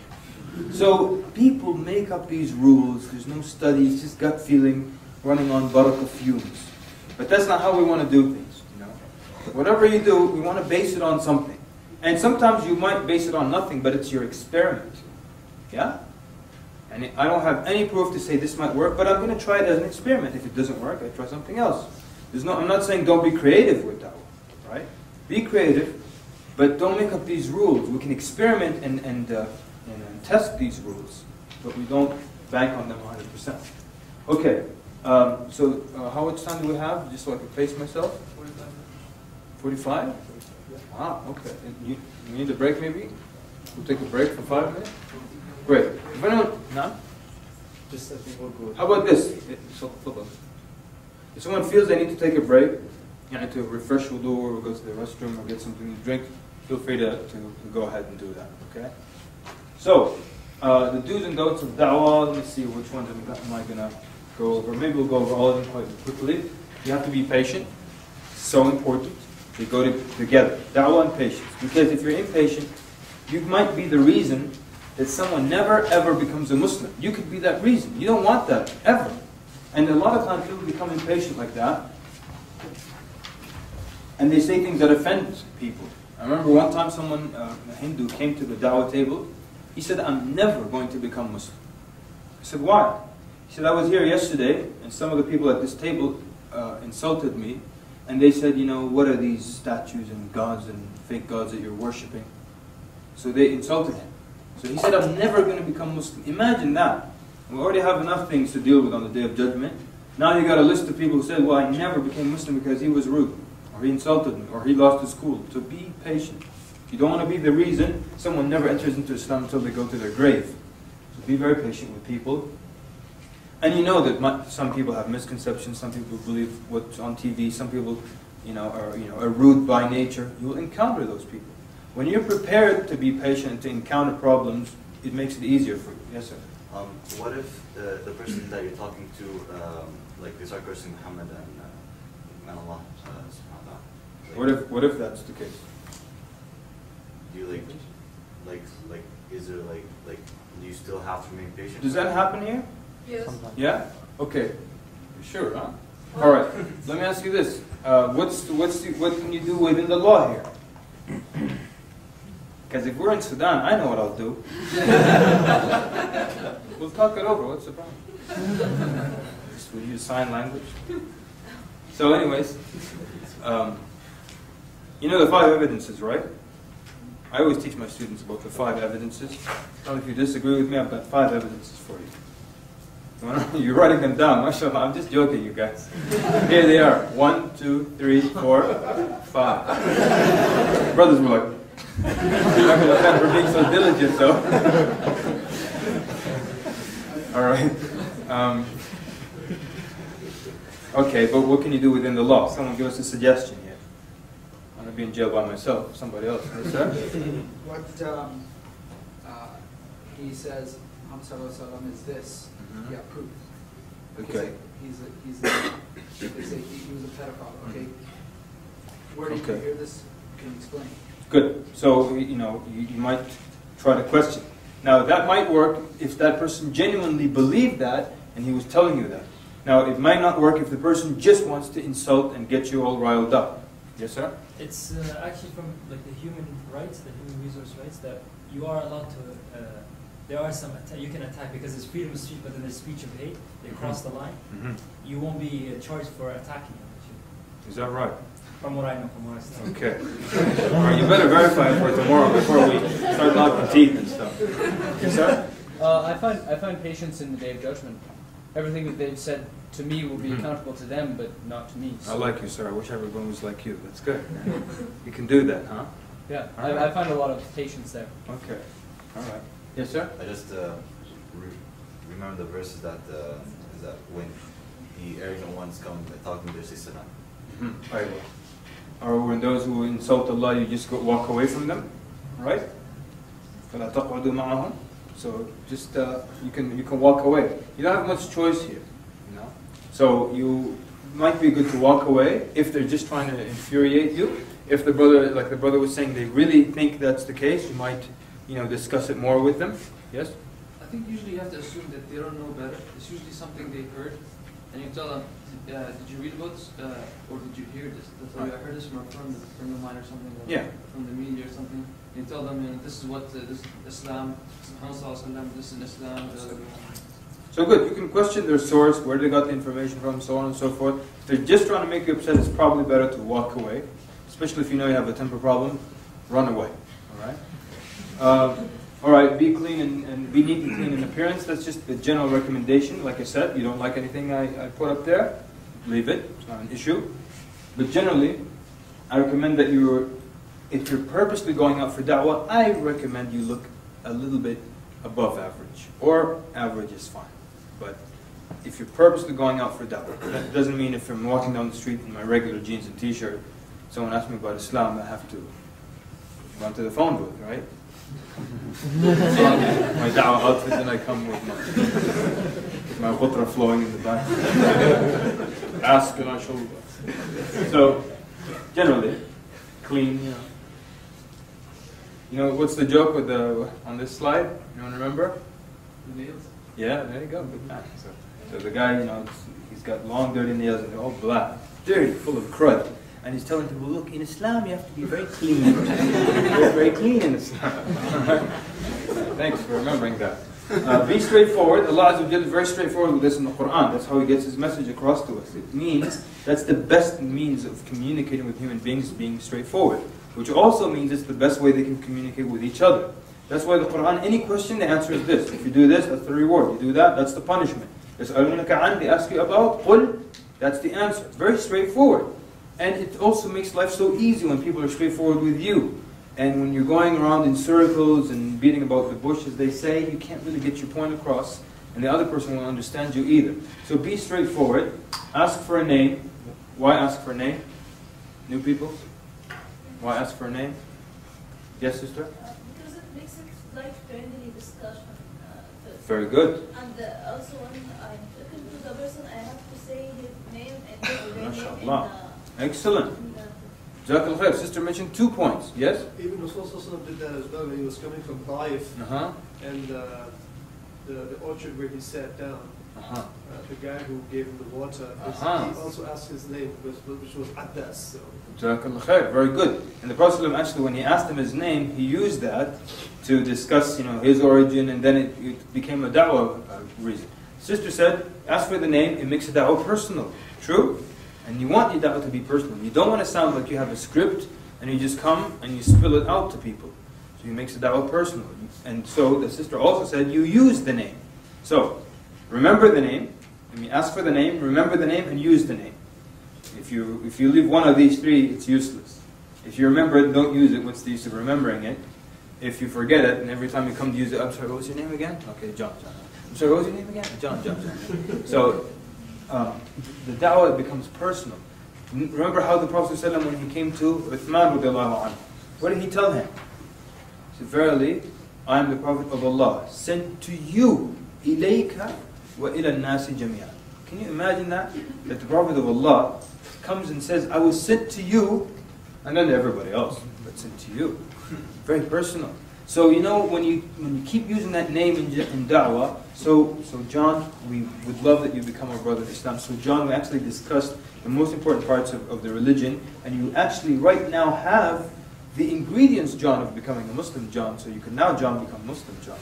So people make up these rules. There's no studies, just gut feeling, running on barakah fumes. But that's not how we want to do things. Whatever you do, we want to base it on something. And sometimes you might base it on nothing, but it's your experiment. Yeah? And I don't have any proof to say this might work, but I'm going to try it as an experiment. If it doesn't work, I try something else. I'm not saying don't be creative with dawah, right? Be creative, but don't make up these rules. We can experiment and test these rules, but we don't bank on them 100%. Okay, so how much time do we have, just so I can pace myself? 45? Ah, okay. You need a break maybe? We'll take a break for 5 minutes? Great. If anyone, no? Just I think we'll go. How about this? If someone feels they need to take a break, to refresh wudu or go to the restroom or get something to drink, feel free to go ahead and do that, okay? So, the do's and don'ts of da'wah, let me see which ones am I going to go over. Maybe we'll go over all of them quite quickly. You have to be patient. So important. They go together. Da'wah and patience. Because if you're impatient, you might be the reason that someone never ever becomes a Muslim. You could be that reason. You don't want that, ever. And a lot of times people become impatient like that, and they say things that offend people. I remember one time someone, a Hindu, came to the da'wah table. He said, I'm never going to become Muslim. I said, why? He said, I was here yesterday, and some of the people at this table insulted me, and they said, what are these statues and gods and fake gods that you're worshipping? So they insulted him. So he said, I'm never going to become Muslim. Imagine that. We already have enough things to deal with on the Day of Judgment. Now you got a list of people who said, well, I never became Muslim because he was rude, or he insulted me, or he lost his school. So be patient. You don't want to be the reason someone never enters into Islam until they go to their grave. So be very patient with people. And you know that some people have misconceptions, some people believe what's on TV, some people are rude by nature. You will encounter those people. When you're prepared to be patient, to encounter problems, it makes it easier for you. Yes, sir? What if the person that you're talking to, they start cursing Muhammad and Allah, Shahada? What if that's the case? Do you is there do you still have to remain patient? Does that happen here? Yes. Sometimes. Yeah? Okay. Sure, huh? All right. Let me ask you this. What can you do within the law here? Because if we're in Sudan, I know what I'll do. We'll talk it over. What's the problem? Just we'll use sign language. So anyways, you know the 5 evidences, right? I always teach my students about the 5 evidences. So if you disagree with me, I've got 5 evidences for you. You're writing them down, mashallah. I'm just joking, you guys. Here they are. 1, 2, 3, 4, 5. Brothers were like, I'm going to offend for being so diligent, though. All right. Okay, but what can you do within the law? Someone give us a suggestion here. I'm going to be in jail by myself. Somebody else. Yes, sir? What he says, Muhammad ﷺ is this. Yeah, proof. Okay. They say he was a pedophile. Okay. Where did you hear this? Can you explain? Good. So, you might try to question. Now, that might work if that person genuinely believed that and he was telling you that. Now, it might not work if the person just wants to insult and get you all riled up. Yes, sir? It's actually from the human rights, the human resource rights, that you are allowed to, there are some, you can attack because it's freedom of speech, but then there's speech of hate. They cross the line. You won't be charged for attacking them. Is that right? From what I know, from what I studied. Okay. All right, you better verify it for tomorrow before we start knocking teeth and stuff. Yes, sir? I find patience in the Day of Judgment. Everything that they've said to me will be accountable to them, but not to me. So. I like you, sir. I wish everyone was like you. That's good. You can do that, huh? Yeah, I find a lot of patience there. Okay. All right. Yes, sir? I just remember the verses that is that when the arrogant ones come talking to their sister. Or when those who insult Allah, you just walk away from them, right? فَلَا تَقْعُدُوا مَعَهُمْ. So just you can walk away. You don't have much choice here, So you might be good to walk away if they're just trying to infuriate you. If the brother, like the brother was saying, they really think that's the case, you might, discuss it more with them. Yes. I think usually you have to assume that they don't know better. It's usually something they heard, and you tell them, did you read about this, or did you hear this? I heard this from a friend of mine or something, from the media or something. You tell them, this is what this is Islam, this is Islam. So good, you can question their source, where they got the information from, so on and so forth. If they're just trying to make you upset, it's probably better to walk away, especially if you know you have a temper problem. Run away. All right, be clean and be neat and clean in appearance. That's just the general recommendation. Like I said, you don't like anything I put up there, leave it. It's not an issue. But generally, I recommend that if you're purposely going out for da'wah, I recommend you look a little bit above average, or average is fine. But if you're purposely going out for da'wah, that doesn't mean if I'm walking down the street in my regular jeans and t-shirt, someone asks me about Islam, I have to run to the phone booth, right? My da'wah outfit, then I come with my khutra flowing in the back. Ask and I shall. So, generally, clean, You know, what's the joke with on this slide? You want to remember? The nails? Yeah, there you go. Good man. So the guy, he's got long, dirty nails and they're all black, dirty, full of crud. And he's telling people, look, in Islam you have to be very clean. very clean in Islam. Thanks for remembering that. Be straightforward. Allah Azza wa Jalla is very straightforward with this in the Quran. That's how He gets His message across to us. It means that's the best means of communicating with human beings, being straightforward. Which also means it's the best way they can communicate with each other. That's why the Quran, any question, the answer is this. If you do this, that's the reward. You do that, that's the punishment. They ask you about, qul, that's the answer. It's very straightforward. And it also makes life so easy when people are straightforward with you. And when you're going around in circles and beating about the bush, as they say, you can't really get your point across. And the other person won't understand you either. So be straightforward. Ask for a name. Why ask for a name? New people? Why ask for a name? Yes, sister? Because it makes it like friendly discussion. Very good. And also when I'm talking to the person, I have to say his name and his MashaAllah. Excellent. Jazakallah khair. Sister mentioned 2 points. Yes? Even Rasul did that as well when he was coming from Taif. And the orchard where he sat down. The guy who gave him the water, he also asked his name, which was Abbas. So. Jazakallah khair. Very good. And the Prophet actually, when he asked him his name, he used that to discuss, his origin, and then it became a da'wah reason. Sister said, ask for the name, it makes the da'wah personal. True? And you want your da'wah to be personal. You don't want to sound like you have a script, and you just come and you spill it out to people. So it makes the da'wah personal. And so the sister also said, you use the name. So, remember the name, and you ask for the name, remember the name, and use the name. If you leave one of these 3, it's useless. If you remember it, don't use it. What's the use of remembering it? If you forget it, and every time you come to use it, I'm sorry, what was your name again? Okay, John. I'm sorry, what was your name again? John. So, the da'wah becomes personal. Remember how the Prophet ﷺ, when he came to Uthman radiallahu anhu, what did he tell him? He said, verily, I am the Prophet of Allah, sent to you, ilayka wa ila nasi jami'an. Can you imagine that? That the Prophet of Allah comes and says, I was sent to you, and then to everybody else, but sent to you. Very personal. So when you keep using that name in da'wah, so John, we would love that you become our brother in Islam. So John, we actually discussed the most important parts of the religion, and you actually right now have the ingredients, John, of becoming a Muslim, John. So you can now, John, become Muslim, John.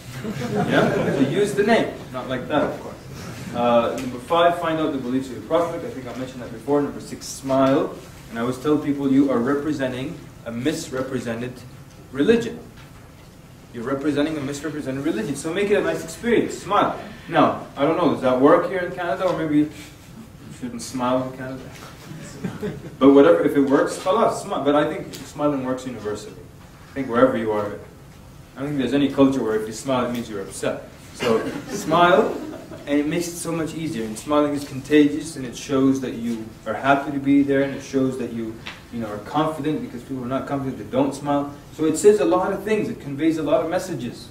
Yeah? So use the name, not like that, of course. Number 5, find out the beliefs of the Prophet. I think I mentioned that before. Number 6, smile. And I always tell people you are representing a misrepresented religion. You're representing a misrepresented religion. So make it a nice experience. Smile. Now, I don't know, does that work here in Canada? Or maybe you shouldn't smile in Canada? But whatever, if it works, khalas, smile. But I think smiling works universally. I think wherever you are, I don't think there's any culture where if you smile, it means you're upset. So smile, and it makes it so much easier. And smiling is contagious, and it shows that you are happy to be there, and it shows that you are confident, because people are not confident, they don't smile. So it says a lot of things. It conveys a lot of messages.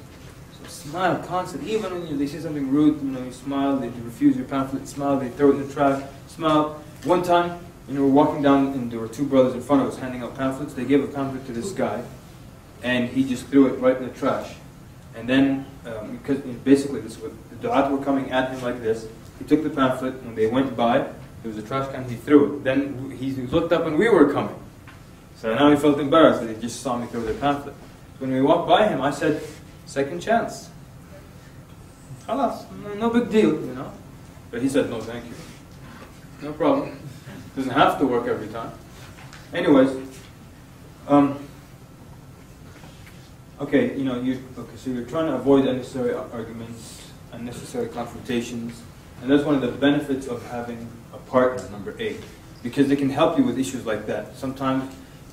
So smile constantly. Even when they say something rude, you smile. They refuse your pamphlet. Smile. They throw it in the trash. Smile. One time, we're walking down, and there were 2 brothers in front of us handing out pamphlets. They gave a pamphlet to this guy, and he just threw it right in the trash. And then, because basically the du'at were coming at him like this, He took the pamphlet. When they went by, there was a trash can. He threw it. Then he looked up and we were coming. So now he felt embarrassed that he just saw me throw the pamphlet. When we walked by him, I said, "Second chance. Khalas, no big deal, you know." But he said, "No, thank you. No problem. Doesn't have to work every time." Anyways, okay, so you're trying to avoid unnecessary arguments, unnecessary confrontations, and that's one of the benefits of having a partner, number 8, because they can help you with issues like that. Sometimes,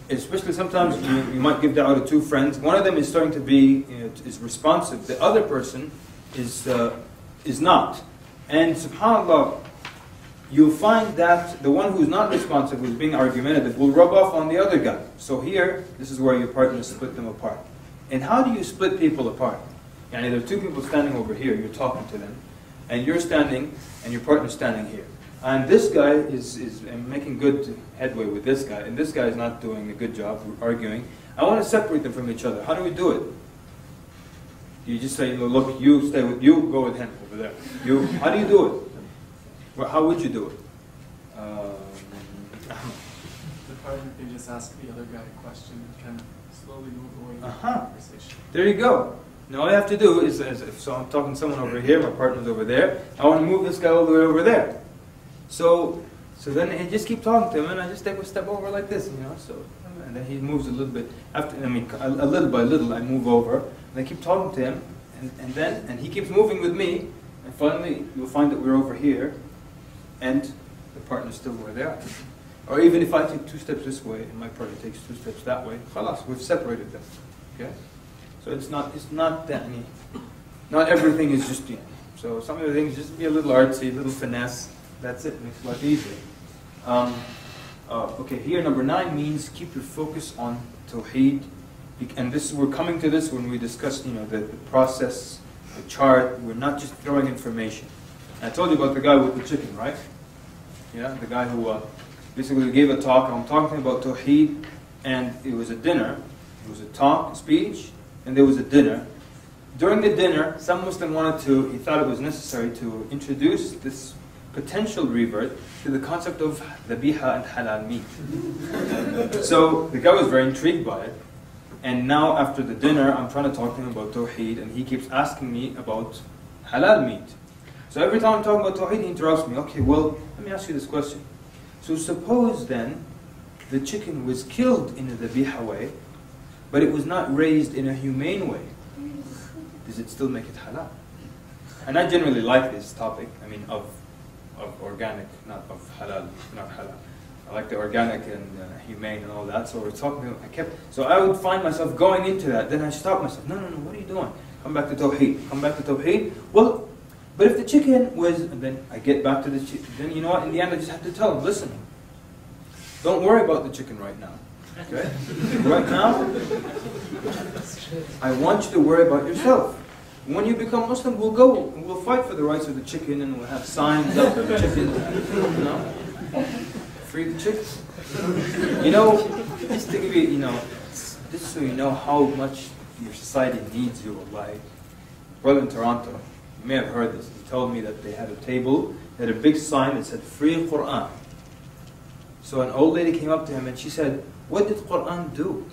especially sometimes you might give da'wah to 2 friends. One of them is starting to be, is responsive. The other person is not. And subhanAllah, you'll find that the one who's not responsive, who's being argumentative, will rub off on the other guy. So here, this is where your partner split them apart. And how do you split people apart? Yani there are 2 people standing over here, you're talking to them, and you're standing, and your partner's standing here. And this guy is making good headway with this guy, and this guy is not doing a good job arguing. I want to separate them from each other. How do we do it? You just say, "Look, you stay with you, go with him over there." How do you do it? Well, how would you do it? The partner can just ask the other guy a question and kind of slowly move away from the conversation. There you go. Now all you have to do is, so I'm talking to someone over here, my partner's over there. I want to move this guy all the way over there. So then I just keep talking to him, and I just take a step over like this, So, and then he moves a little bit. A little by little, I move over, and I keep talking to him, and he keeps moving with me, and finally you'll find that we're over here, and the partner's still where they are. Or even if I take 2 steps this way, and my partner takes 2 steps that way, khalas, we've separated them. Okay. So it's not that not everything is just So some of the things just be a little artsy, a little finesse. That's it. Makes life easier. Okay, here number 9 means keep your focus on Tawheed, and we're coming to this when we discussed the process, the chart. We're not just throwing information. And I told you about the guy with the chicken, right? Yeah, the guy who basically gave a talk. I'm talking about Tawheed, and it was a dinner. It was a talk, a speech, and there was a dinner. During the dinner, some Muslim he thought it was necessary to introduce this potential revert to the concept of dhabiha and halal meat. So the guy was very intrigued by it, and now after the dinner, I'm trying to talk to him about Tawheed, and he keeps asking me about halal meat. So every time I'm talking about Tawheed, he interrupts me. Okay, well, let me ask you this question. So suppose then the chicken was killed in a dhabiha way, but it was not raised in a humane way. Does it still make it halal? And I generally like this topic, of organic, not of halal, not halal. I like the organic and humane and all that. So we're talking. So I would find myself going into that. Then I stop myself. No, what are you doing? Come back to Tawheed. Come back to Tawheed. Well, but if the chicken was, and then I get back to the chicken. Then you know what? In the end, I just have to tell him, listen, don't worry about the chicken right now. Okay? Right now, I want you to worry about yourself. When you become Muslim, we'll go and we'll fight for the rights of the chicken, and we'll have signs up for the chicken. Free the chickens. Just to give you, just so you know how much your society needs you. Like, brother in Toronto, you may have heard this. He told me that they had a table, they had a big sign that said "Free Quran." So an old lady came up to him and she said, "What did Quran do?"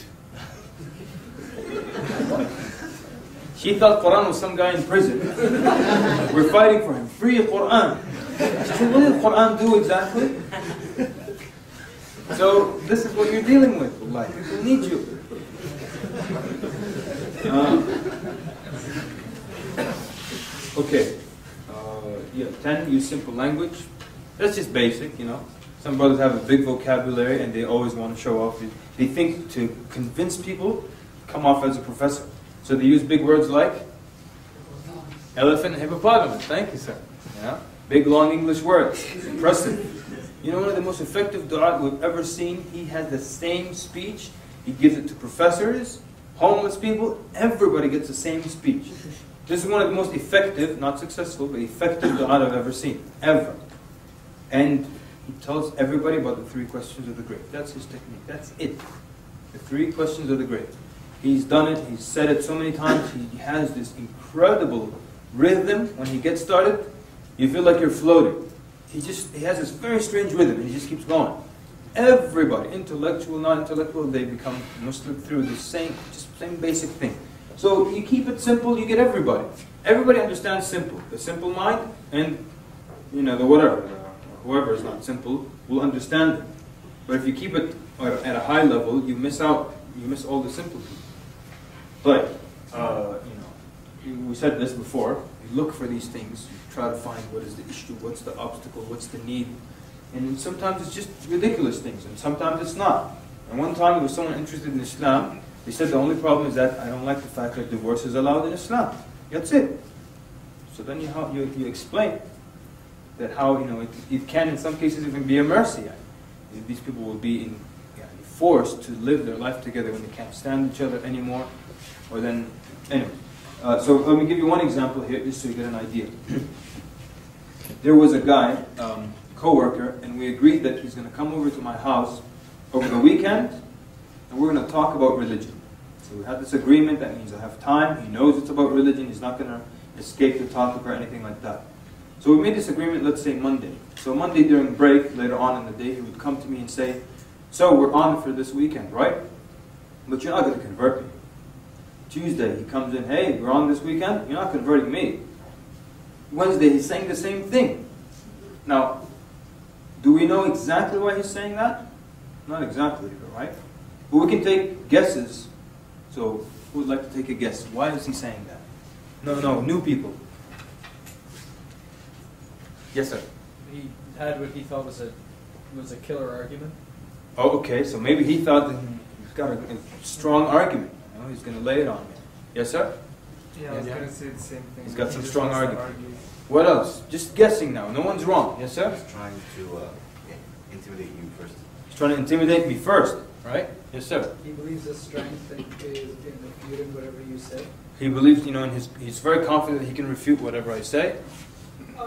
She thought Quran was some guy in prison. We're fighting for him. Free Quran. She said, "What did Quran do exactly?" So this is what you're dealing with. Like, people need you. Okay. 10, use simple language. That's just basic, Some brothers have a big vocabulary and they always want to show off. They think to convince people, come off as a professor. So they use big words like elephant and hippopotamus. Thank you, sir. Big, long English words. Impressive. One of the most effective du'a we've ever seen, he has the same speech. He gives it to professors, homeless people. Everybody gets the same speech. This is one of the most effective, not successful, but effective du'a I've ever seen. Ever. And he tells everybody about the 3 questions of the grave. That's his technique. That's it. The 3 questions of the grave. He's done it. He's said it so many times. He has this incredible rhythm when he gets started. You feel like you're floating. He has this very strange rhythm, and he just keeps going. Everybody, intellectual, non-intellectual, they become Muslim through the same basic thing. So you keep it simple, you get everybody. Everybody understands simple. The simple mind, and the whatever, whoever is not simple will understand it. But if you keep it at a high level, you miss all the simple people. But we said this before. You look for these things. You try to find what is the issue, what's the obstacle, what's the need. And sometimes it's just ridiculous things, and sometimes it's not. And one time there was someone interested in Islam. They said the only problem is that I don't like the fact that divorce is allowed in Islam. That's it. So then you explain that how it can in some cases even be a mercy. These people will be forced to live their life together when they can't stand each other anymore. Or then anyway. So let me give you one example here, just so you get an idea. There was a guy, co-worker, and we agreed that he's going to come over to my house over the weekend, and we're going to talk about religion. So we had this agreement. That means I have time. He knows it's about religion. He's not going to escape the topic or anything like that. So we made this agreement, let's say Monday. So Monday during break, later on in the day, he would come to me and say, so we're on for this weekend, right? But you're not going to convert me. Tuesday, he comes in, hey, we're on this weekend? You're not converting me. Wednesday, he's saying the same thing. Now, do we know exactly why he's saying that? Not exactly, right? But we can take guesses. So, who would like to take a guess? Why is he saying that? No, new people. Yes, sir. He had what he thought was a killer argument. Oh, okay. So maybe he thought that he's got a strong argument. He's going to lay it on me. Yes, sir? Yeah, I was going to say the same thing. He's got some strong argument. What else? Just guessing now. No one's wrong. Yes, sir? He's trying to intimidate you first. He's trying to intimidate me first, right? Yes, sir. He believes his strength is in refuting whatever you say. He believes, he's very confident that he can refute whatever I say.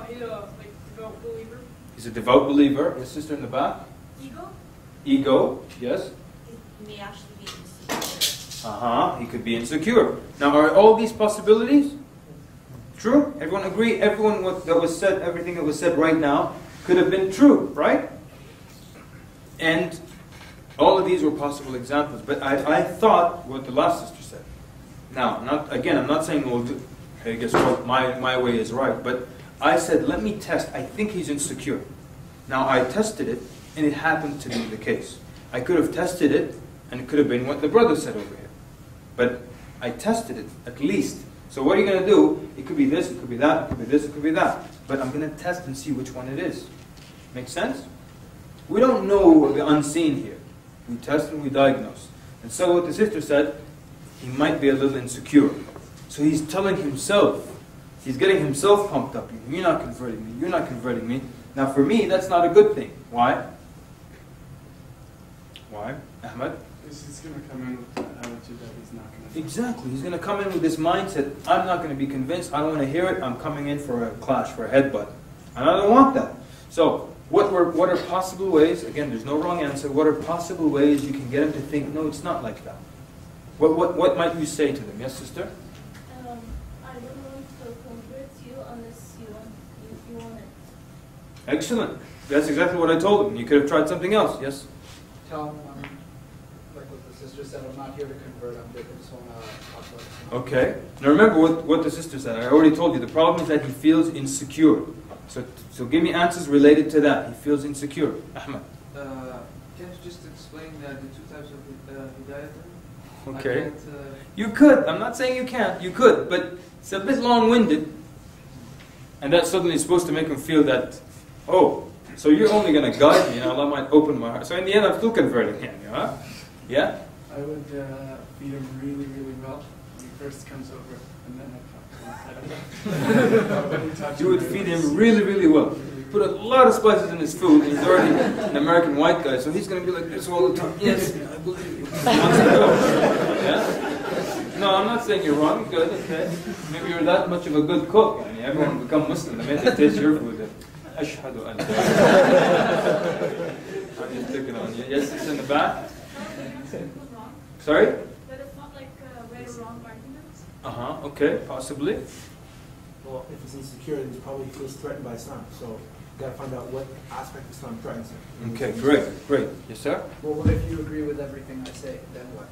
He's a devout believer. He's a devout believer. Yes, sister in the back. Ego, yes. He may actually be insecure. He could be insecure. Now, are all these possibilities true? Everyone agree? Everything that was said right now could have been true, right? And all of these were possible examples. But I thought what the last sister said. Now, I'm not saying, well, hey, guess what? My way is right. But I said, let me test. I think he's insecure. Now, I tested it, and it happened to be the case. I could have tested it, and it could have been what the brother said over here. But I tested it, at least. So what are you going to do? It could be this, it could be that, it could be this, it could be that. But I'm going to test and see which one it is. Make sense? We don't know the unseen here. We test and we diagnose. And so what the sister said, he might be a little insecure. So he's telling himself, he's getting himself pumped up. You're not converting me, you're not converting me. Now for me, that's not a good thing. Why? Why? Ahmed? He's going to come in with the attitude that he's not going to... Exactly. He's going to come in with this mindset, I'm not going to be convinced, I don't want to hear it, I'm coming in for a clash, for a headbutt. And I don't want that. So, what are possible ways, again, there's no wrong answer, what are possible ways you can get him to think, no, it's not like that? What might you say to them? Yes, sister? I don't want to convert you unless you want it. Excellent. That's exactly what I told him. You could have tried something else. Yes? Tell him, like what the sister said, I'm not here to convert, I just want to talk about it. Okay. Now remember what the sister said. I already told you. The problem is that he feels insecure. So give me answers related to that. He feels insecure. Ahmed. Can you just explain the two types of hidayah? Okay. You could. I'm not saying you can't. You could. But it's a bit long-winded. And that suddenly is supposed to make him feel that, oh, so you're only going to guide me and Allah might open my heart. So in the end, I'm still converting him. Huh? Yeah? I would feed him really, really well when he first comes over, and then I talk to him. You would feed him really, really well. Put a lot of spices in his food, and he's already an American white guy, so he's going to be like this all the time. Yes, I believe you. Yeah? No, I'm not saying you're wrong. Good, okay. Maybe you're that much of a good cook. I mean, everyone will become Muslim. The minute they taste your food, Ashhadu an. I'm just picking on you. Yes, it's in the back. Sorry? That it's not like right or wrong arguments. Okay, possibly. Well, if it's insecure, he probably feels threatened by Islam. So you got to find out what aspect of Islam threatens him. Okay, great. Yes, sir? Well, what if you agree with everything I say? Then what?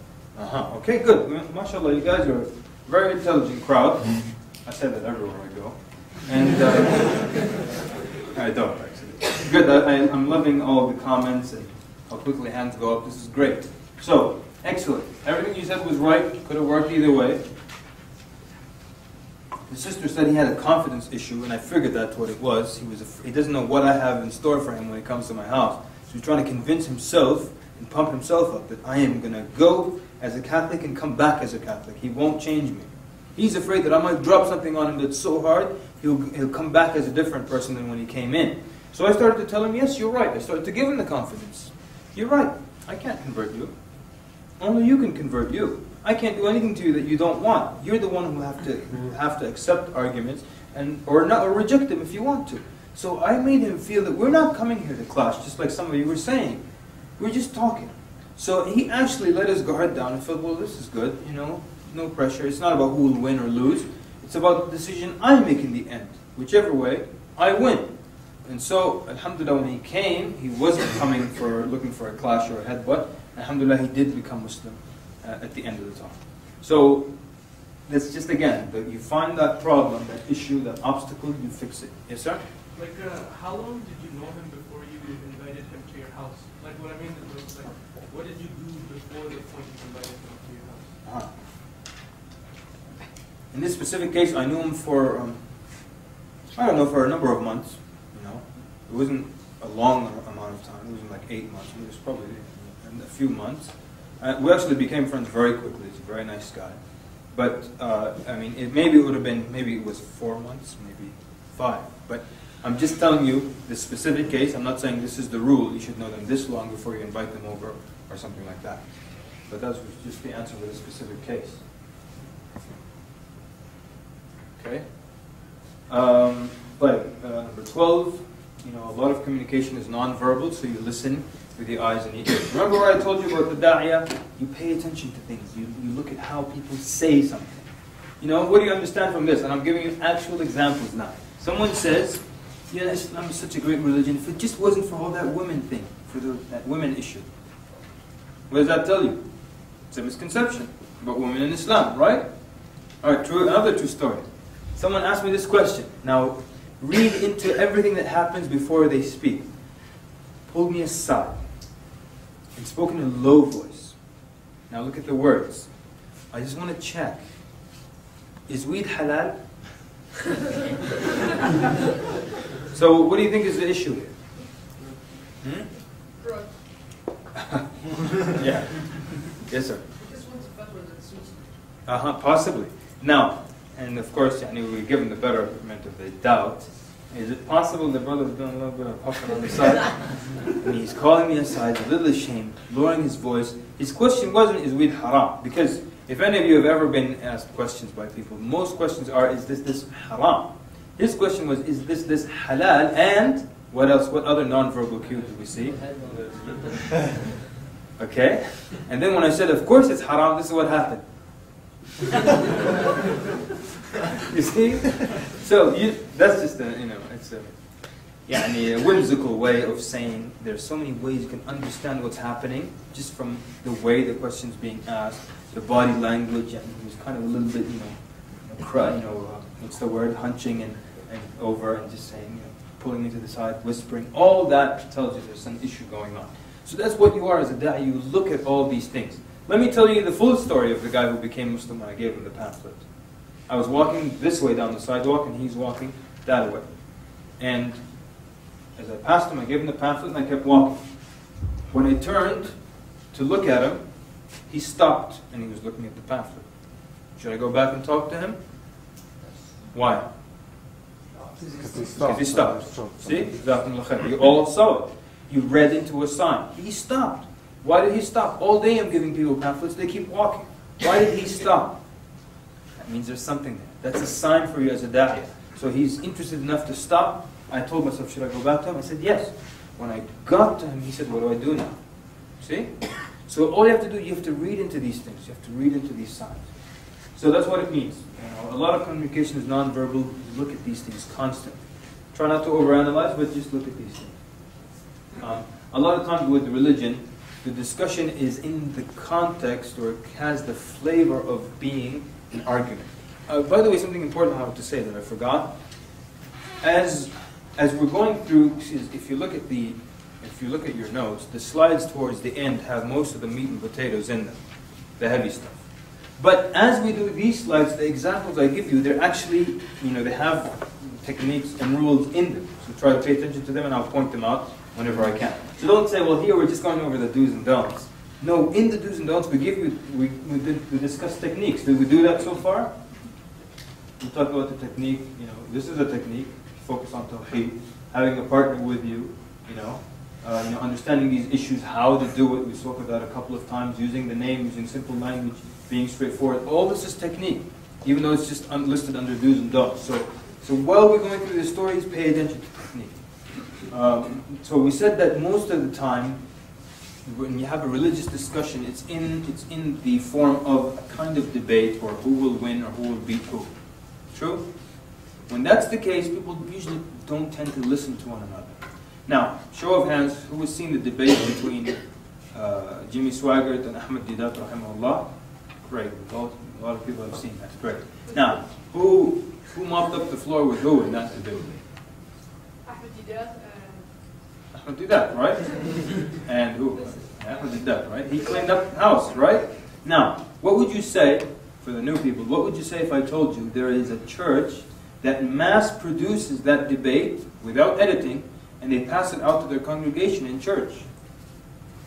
Okay, good. MashaAllah, you guys are a very intelligent crowd. I say that everywhere I go. And I don't, actually. Good, I'm loving all the comments and how quickly hands go up. This is great. So, excellent. Everything you said was right. Could have worked either way. The sister said he had a confidence issue, and I figured that's what it was. He doesn't know what I have in store for him when he comes to my house. So he's trying to convince himself and pump himself up that I am going to go as a Catholic and come back as a Catholic. He won't change me. He's afraid that I might drop something on him that's so hard, he'll come back as a different person than when he came in. So I started to tell him, yes, you're right. I started to give him the confidence. You're right. I can't convert you. Only you can convert you. I can't do anything to you that you don't want. You're the one who have to accept arguments or reject them if you want to. So I made him feel that we're not coming here to clash, just like some of you were saying. We're just talking. So he actually let his guard down and felt, well, this is good, no pressure. It's not about who will win or lose. It's about the decision I make in the end. Whichever way, I win. And so, alhamdulillah, when he came, he wasn't looking for a clash or a headbutt. Alhamdulillah, he did become Muslim at the end of the time. So, that's just again, you find that problem, that issue, that obstacle, you fix it. Yes, sir? Like, how long did you know him before you invited him to your house? Like, what I mean is, like, what did you do before the point you invited him to your house? In this specific case, I knew him for, for a number of months. It wasn't a long amount of time. It wasn't like 8 months. It was probably a few months. We actually became friends very quickly. He's a very nice guy. But, maybe it was 4 months, maybe 5. But I'm just telling you this specific case. I'm not saying this is the rule. You should know them this long before you invite them over or something like that. But that was just the answer for this specific case. Okay. Number 12, a lot of communication is non-verbal, so you listen with the eyes and the ears. Remember what I told you about the da'iyah? You pay attention to things. You look at how people say something. What do you understand from this? And I'm giving you actual examples now. Someone says, yeah, Islam is such a great religion. If it just wasn't for all that women thing, for that women issue. What does that tell you? It's a misconception about women in Islam, right? All right, another true story. Someone asked me this question. Now, read into everything that happens before they speak. Pulled me aside and spoke in a low voice. Now look at the words. I just want to check. Is weed halal? So what do you think is the issue here? Yeah. Yes, sir. Possibly. Now, and of course, we're given the betterment of the doubt. Is it possible the brother's doing a little bit of puffing on the side? And he's calling me aside, a little ashamed, lowering his voice. His question wasn't, is weed haram? Because if any of you have ever been asked questions by people, most questions are, is this haram? His question was, is this halal? And what else? What other non-verbal cue did we see? Okay? And then when I said, of course it's haram, this is what happened. You see? So that's just it's a whimsical way of saying there's so many ways you can understand what's happening just from the way the question's being asked, the body language, and he was kind of a little bit, what's the word, hunching and over and just saying, pulling me to the side, whispering. All that tells you there's some issue going on. So that's what you are as a da'i. You look at all these things. Let me tell you the full story of the guy who became Muslim when I gave him the pamphlet. I was walking this way down the sidewalk and he's walking that way. And as I passed him, I gave him the pamphlet and I kept walking. When I turned to look at him, he stopped and he was looking at the pamphlet. Should I go back and talk to him? Why? Because he stopped. See? You all saw it. You read into a sign. He stopped. Why did he stop? All day I'm giving people pamphlets, they keep walking. Why did he stop? That means there's something there. That's a sign for you as a da'iyah. So he's interested enough to stop. I told myself, should I go back to him? I said, yes. When I got to him, he said, what do I do now? See? So all you have to do, you have to read into these things. You have to read into these signs. So that's what it means. A lot of communication is non-verbal. You look at these things constantly. Try not to overanalyze, but just look at these things. A lot of times with religion, the discussion is in the context, or it has the flavor of being an argument. By the way, something important I have to say that I forgot. As we're going through, if you look at your notes, the slides towards the end have most of the meat and potatoes in them, the heavy stuff. But as we do these slides, the examples I give you, they're actually, they have techniques and rules in them. So try to pay attention to them, and I'll point them out whenever I can. So don't say, well, here we're just going over the do's and don'ts. No, in the do's and don'ts, we discuss techniques. Did we do that so far? We talk about the technique. This is a technique. Focus on tawheed, having a partner with you. Understanding these issues, how to do it. We spoke of that a couple of times. Using the name, using simple language, being straightforward. All this is technique, even though it's just listed under do's and don'ts. So while we're going through the stories, pay attention to technique. So we said that most of the time, when you have a religious discussion, it's in the form of a kind of debate, or who will win or who will beat who. True? When that's the case, people usually don't tend to listen to one another. Now, show of hands, who has seen the debate between Jimmy Swaggart and Ahmed Deedat, rahimahullah? Great. A lot of people have seen that. Great. Now, who mopped up the floor with who in that debate? Ahmed Deedat. Ahmed Deedat, right? And who? Ahmed Deedat, right? He cleaned up the house, right? Now, what would you say, for the new people, what would you say if I told you there is a church that mass produces that debate without editing, and they pass it out to their congregation in church?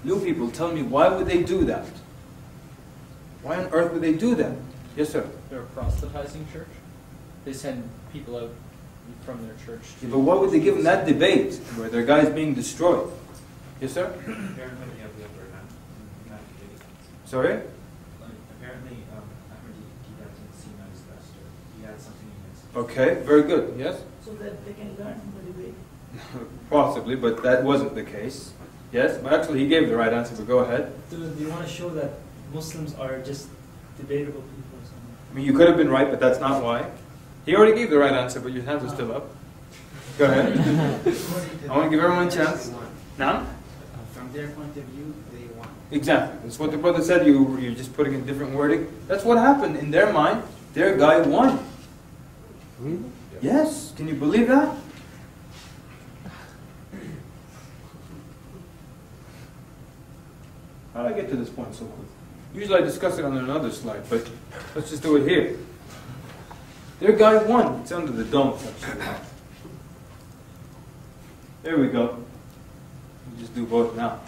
New people, tell me, why would they do that? Why on earth would they do that? Yes, sir? They're a proselytizing church. They send people out from their church to... But why would they give them that debate where their guy is being destroyed? Yes, sir? Apparently you have the upper hand in that debate. Sorry? Apparently Ahmed Deedat didn't seem at his best, or he had something against him. Okay, very good. Yes? So that they can learn from the debate. Possibly, but that wasn't the case. Yes? But actually he gave the right answer, but go ahead. Do you want to show that Muslims are just debatable people or something? I mean, you could have been right, but that's not why. He already gave the right answer, but your hands are still up. Go ahead. I want to give everyone a chance. Now? From their point of view, they won. Exactly. That's what the brother said. You're just putting in different wording. That's what happened. In their mind, their guy won. Really? Yes. Can you believe that? How did I get to this point so quick? Usually I discuss it on another slide, but let's just do it here. Their guy won. It's under the dome section. There we go. We'll just do both now.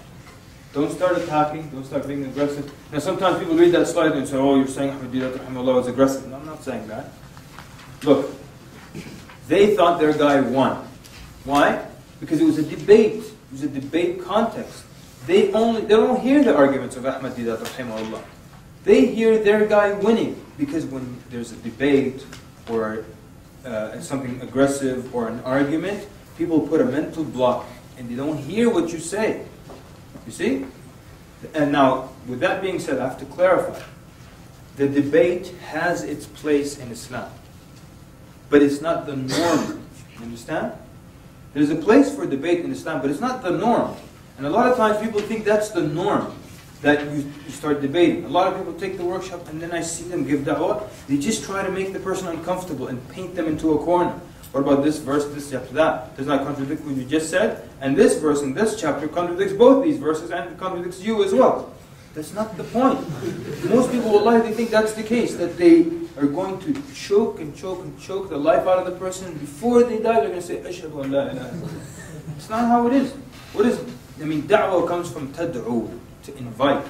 Don't start attacking. Don't start being aggressive. Now sometimes people read that slide and say, oh, you're saying Ahmed Deedat rahimahullah was aggressive. No, I'm not saying that. Look, they thought their guy won. Why? Because it was a debate. It was a debate context. They don't hear the arguments of Ahmed Deedat rahimahullah. They hear their guy winning, because when there's a debate or something aggressive or an argument, people put a mental block and they don't hear what you say. You see? And now, with that being said, I have to clarify. The debate has its place in Islam, but it's not the norm. You understand? There's a place for debate in Islam, but it's not the norm. And a lot of times people think that's the norm, that you start debating. A lot of people take the workshop and then I see them give da'wah. They just try to make the person uncomfortable and paint them into a corner. What about this verse, this chapter, that? Does not contradict what you just said. And this verse in this chapter contradicts both these verses and contradicts you as well. That's not the point. Most people, wallahi, they think that's the case, that they are going to choke and choke and choke the life out of the person. Before they die, they're going to say, Ashhadu an la ilaha illallah. It's not how it is. What is, da'wah comes from tad'u, to invite.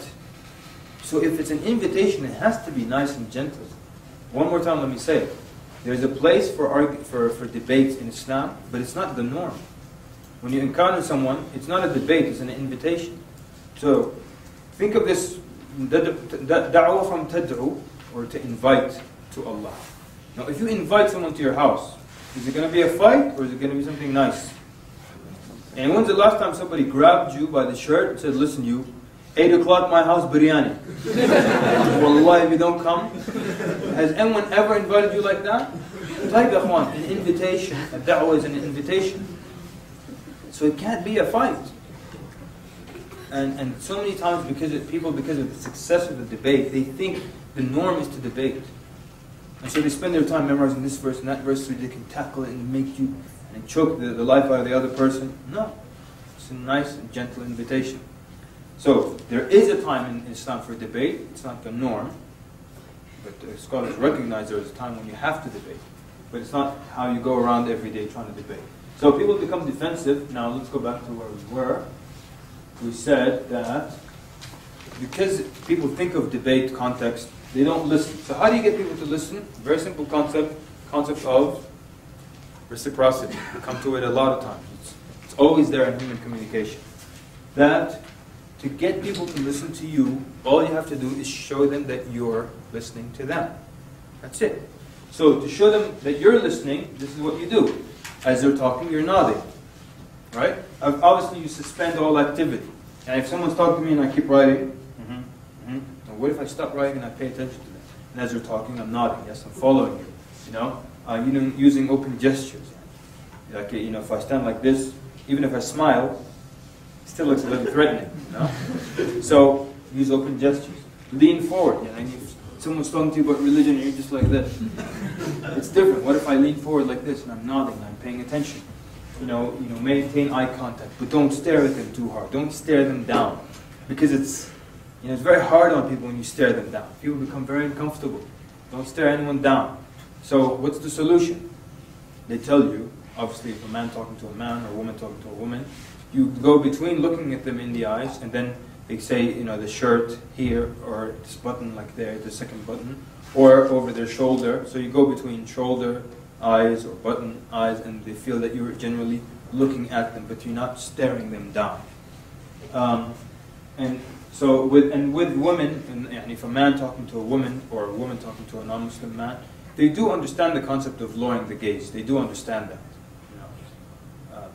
So if it's an invitation, it has to be nice and gentle. One more time, let me say it. There's a place for debates in Islam, but it's not the norm. When you encounter someone, it's not a debate, it's an invitation. So think of this da'wah from tad'u, or to invite to Allah. Now if you invite someone to your house, is it going to be a fight or is it going to be something nice? And when's the last time somebody grabbed you by the shirt and said, listen, 8 o'clock, my house, biryani. Wallahi, if you don't come. Has anyone ever invited you like that? Like an invitation. A da'wah is an invitation. So it can't be a fight. And so many times because of the success of the debate, they think the norm is to debate. And so they spend their time memorizing this verse and that verse so they can tackle it and make you and choke the life out of the other person. No. It's a nice and gentle invitation. So there is a time in Islam for debate. It's not the norm. But the scholars recognize there is a time when you have to debate. But it's not how you go around every day trying to debate. So people become defensive. Now let's go back to where we were. We said that because people think of debate context, they don't listen. So how do you get people to listen? Very simple concept of reciprocity. We come to it a lot of times. It's always there in human communication. That to get people to listen to you, all you have to do is show them that you're listening to them. That's it. So to show them that you're listening, this is what you do. As they're talking, you're nodding. Right? Obviously, you suspend all activity. And if someone's talking to me and I keep writing, or what if I stop writing and I pay attention to them? And as they're talking, I'm nodding. Yes, I'm following you. You know, using open gestures. Like, if I stand like this, even if I smile, it still looks a little threatening. You know? So use open gestures. Lean forward. And if someone's talking to you about religion, and you're just like this. It's different. What if I lean forward like this and I'm nodding and I'm paying attention? Maintain eye contact, but don't stare at them too hard. Don't stare them down, because it's very hard on people when you stare them down. People become very uncomfortable. Don't stare anyone down. So what's the solution? They tell you, obviously, if a man talking to a man or a woman talking to a woman, you go between looking at them in the eyes, and then they say, the shirt here, or this button like there, the second button, or over their shoulder. So you go between shoulder, eyes, or button eyes, and they feel that you're generally looking at them, but you're not staring them down. And so with women, and if a man talking to a woman or a woman talking to a non-Muslim man, they do understand the concept of lowering the gaze. They do understand that.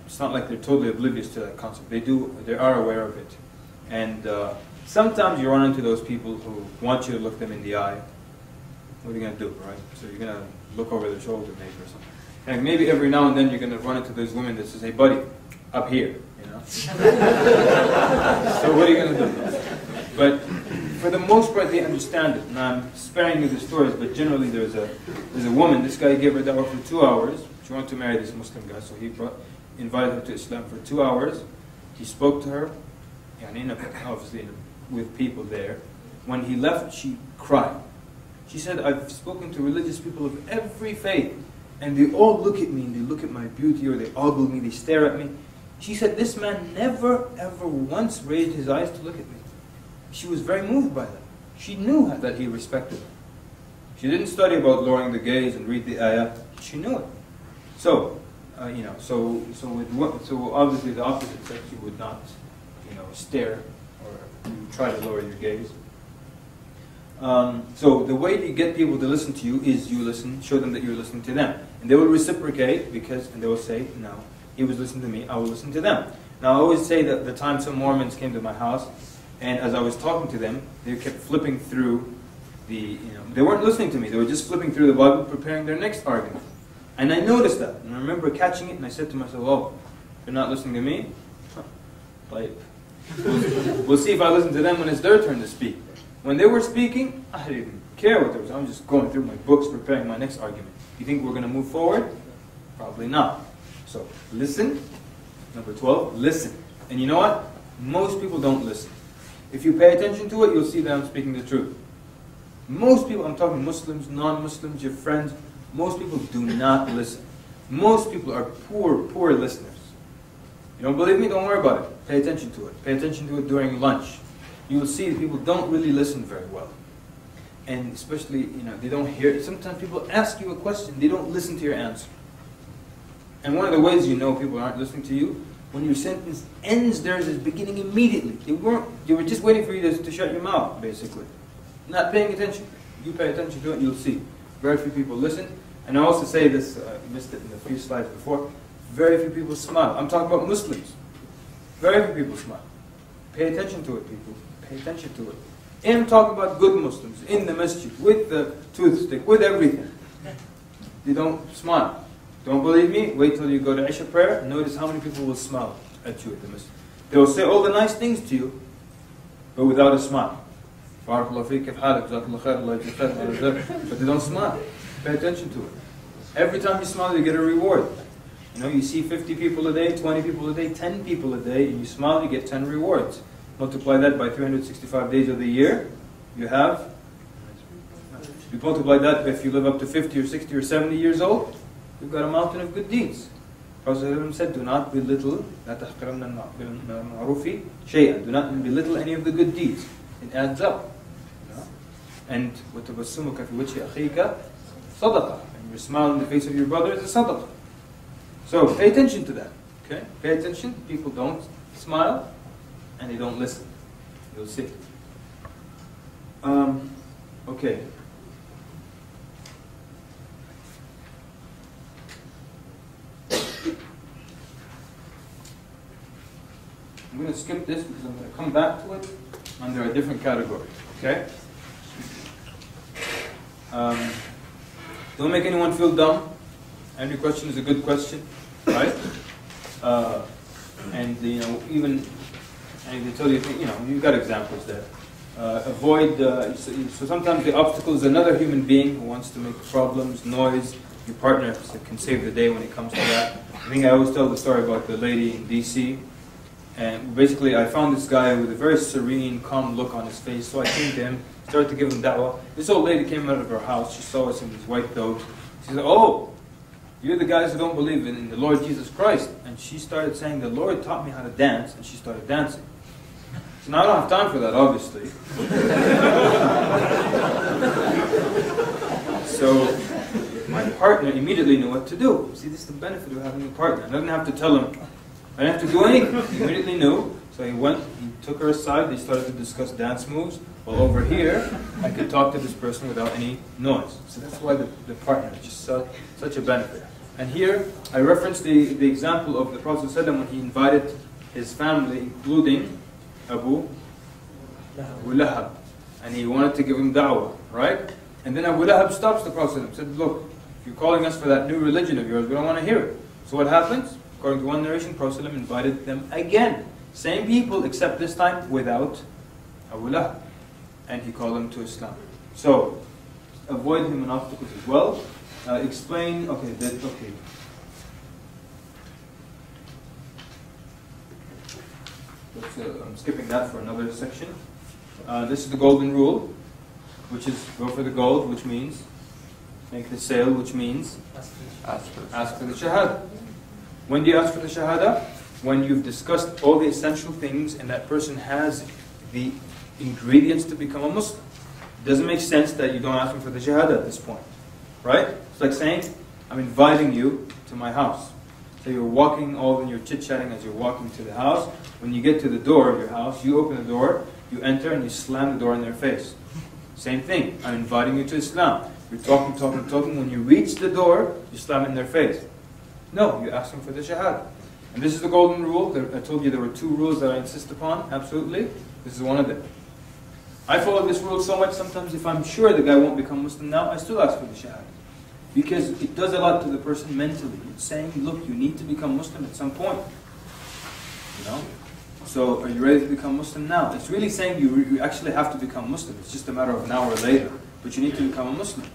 It's not like they're totally oblivious to that concept. They are aware of it. And sometimes you run into those people who want you to look them in the eye. What are you going to do, right? So you're going to look over their shoulder maybe or something. And maybe every now and then you're going to run into those women that says, hey buddy, up here, So what are you going to do? But for the most part they understand it. And I'm sparing you the stories, but generally there's a woman, this guy gave her dawah for 2 hours. She wanted to marry this Muslim guy, so he invited her to Islam for 2 hours. He spoke to her, obviously with people there. When he left, she cried. She said, I've spoken to religious people of every faith, and they all look at me, and they look at my beauty, or they ogle me, they stare at me. She said, this man never, ever once raised his eyes to look at me. She was very moved by that. She knew that he respected her. She didn't study about lowering the gaze and read the ayah. She knew it. So, so obviously the opposite sex, you would not, stare, or you try to lower your gaze. So the way to get people to listen to you is you listen, show them that you're listening to them. And they will reciprocate, and they will say, no, he was listening to me, I will listen to them. Now I always say that the time some Mormons came to my house, and as I was talking to them, they kept flipping through they weren't listening to me, they were just flipping through the Bible, preparing their next argument. And I noticed that, and I remember catching it, and I said to myself, oh, they're not listening to me? Like, we'll see if I listen to them when it's their turn to speak. When they were speaking, I didn't even care what there was. I was just going through my books, preparing my next argument. You think we're going to move forward? Probably not. So, listen. Number 12, listen. And you know what? Most people don't listen. If you pay attention to it, you'll see that I'm speaking the truth. Most people, I'm talking Muslims, non-Muslims, your friends, most people do not listen. Most people are poor listeners. You don't believe me? Don't worry about it. Pay attention to it. Pay attention to it during lunch. You will see that people don't really listen very well. And especially, they don't hear it. Sometimes people ask you a question, they don't listen to your answer. And one of the ways you know people aren't listening to you, when your sentence ends, theirs is beginning immediately. They were just waiting for you to shut your mouth, basically. Not paying attention. You pay attention to it, you'll see. Very few people listen. And I also say this, I missed it in a few slides before, very few people smile. I'm talking about Muslims. Very few people smile. Pay attention to it, people. Pay attention to it. And talk about good Muslims in the masjid, with the toothstick, with everything. You don't smile. Don't believe me? Wait till you go to Isha prayer. Notice how many people will smile at you at the masjid. They will say all the nice things to you, but without a smile. But they don't smile. Pay attention to it. Every time you smile, you get a reward. You know, you see 50 people a day, 20 people a day, 10 people a day, and you smile, you get 10 rewards. Multiply that by 365 days of the year, you have, you multiply that if you live up to 50 or 60 or 70 years old, you've got a mountain of good deeds. Prophet said, do not belittle, do not belittle any of the good deeds. It adds up. And وَتَبَسُّمُكَ فِي وَجْهِ أَخِيكَ صَدَقَةً. And your smile in the face of your brother is a sadaqah. So pay attention to that. Okay? Pay attention. People don't smile and they don't listen. You'll see. Okay. I'm going to skip this because I'm going to come back to it under a different category. Okay? Don't make anyone feel dumb. Every question is a good question, right? And you know, even and they tell you, you know, you've got examples there. Avoid. So sometimes the obstacle is another human being who wants to make problems, noise. Your partner can save the day when it comes to that. I think I always tell the story about the lady in D.C. And basically, I found this guy with a very serene, calm look on his face. So I came to him, started to give him da'wah. This old lady came out of her house. She saw us in these white robes. She said, "Oh, you're the guys who don't believe in the Lord Jesus Christ." And she started saying, "The Lord taught me how to dance," and she started dancing. So now I don't have time for that, obviously. So my partner immediately knew what to do. See, this is the benefit of having a partner. I didn't have to tell him. I didn't have to do anything. He immediately knew. So he went, he took her aside, they started to discuss dance moves. While over here, I could talk to this person without any noise. So that's why the partner is just such a benefit. And here, I referenced the example of the Prophet ﷺ when he invited his family, including Abu Lahab. And he wanted to give him da'wah, right? And then Abu Lahab stops the Prophet and said, "Look, if you're calling us for that new religion of yours, we don't want to hear it." So what happens? According to one narration, Prophet ﷺ invited them again. Same people, except this time without Abu Lahab. And he called them to Islam. So, avoid human obstacles as well. Explain, okay. I'm skipping that for another section. This is the golden rule, which is go for the gold, which means make the sale, which means ask for the Shahada. When do you ask for the Shahada? When you've discussed all the essential things and that person has the ingredients to become a Muslim. It doesn't make sense that you don't ask him for the Shahada at this point. Right? It's like saying, I'm inviting you to my house. So you're walking, all and you're chit-chatting as you're walking to the house. When you get to the door of your house, you open the door, you enter, and you slam the door in their face. Same thing. I'm inviting you to Islam. You're talking. When you reach the door, you slam it in their face. No, you ask them for the Shahada. And this is the golden rule. I told you there were 2 rules that I insist upon, absolutely. This is one of them. I follow this rule so much, sometimes if I'm sure the guy won't become Muslim now, I still ask for the Shahada. Because it does a lot to the person mentally. It's saying, look, you need to become Muslim at some point. You know? So, are you ready to become Muslim now? It's really saying you actually have to become Muslim. It's just a matter of an hour later. But you need to become a Muslim.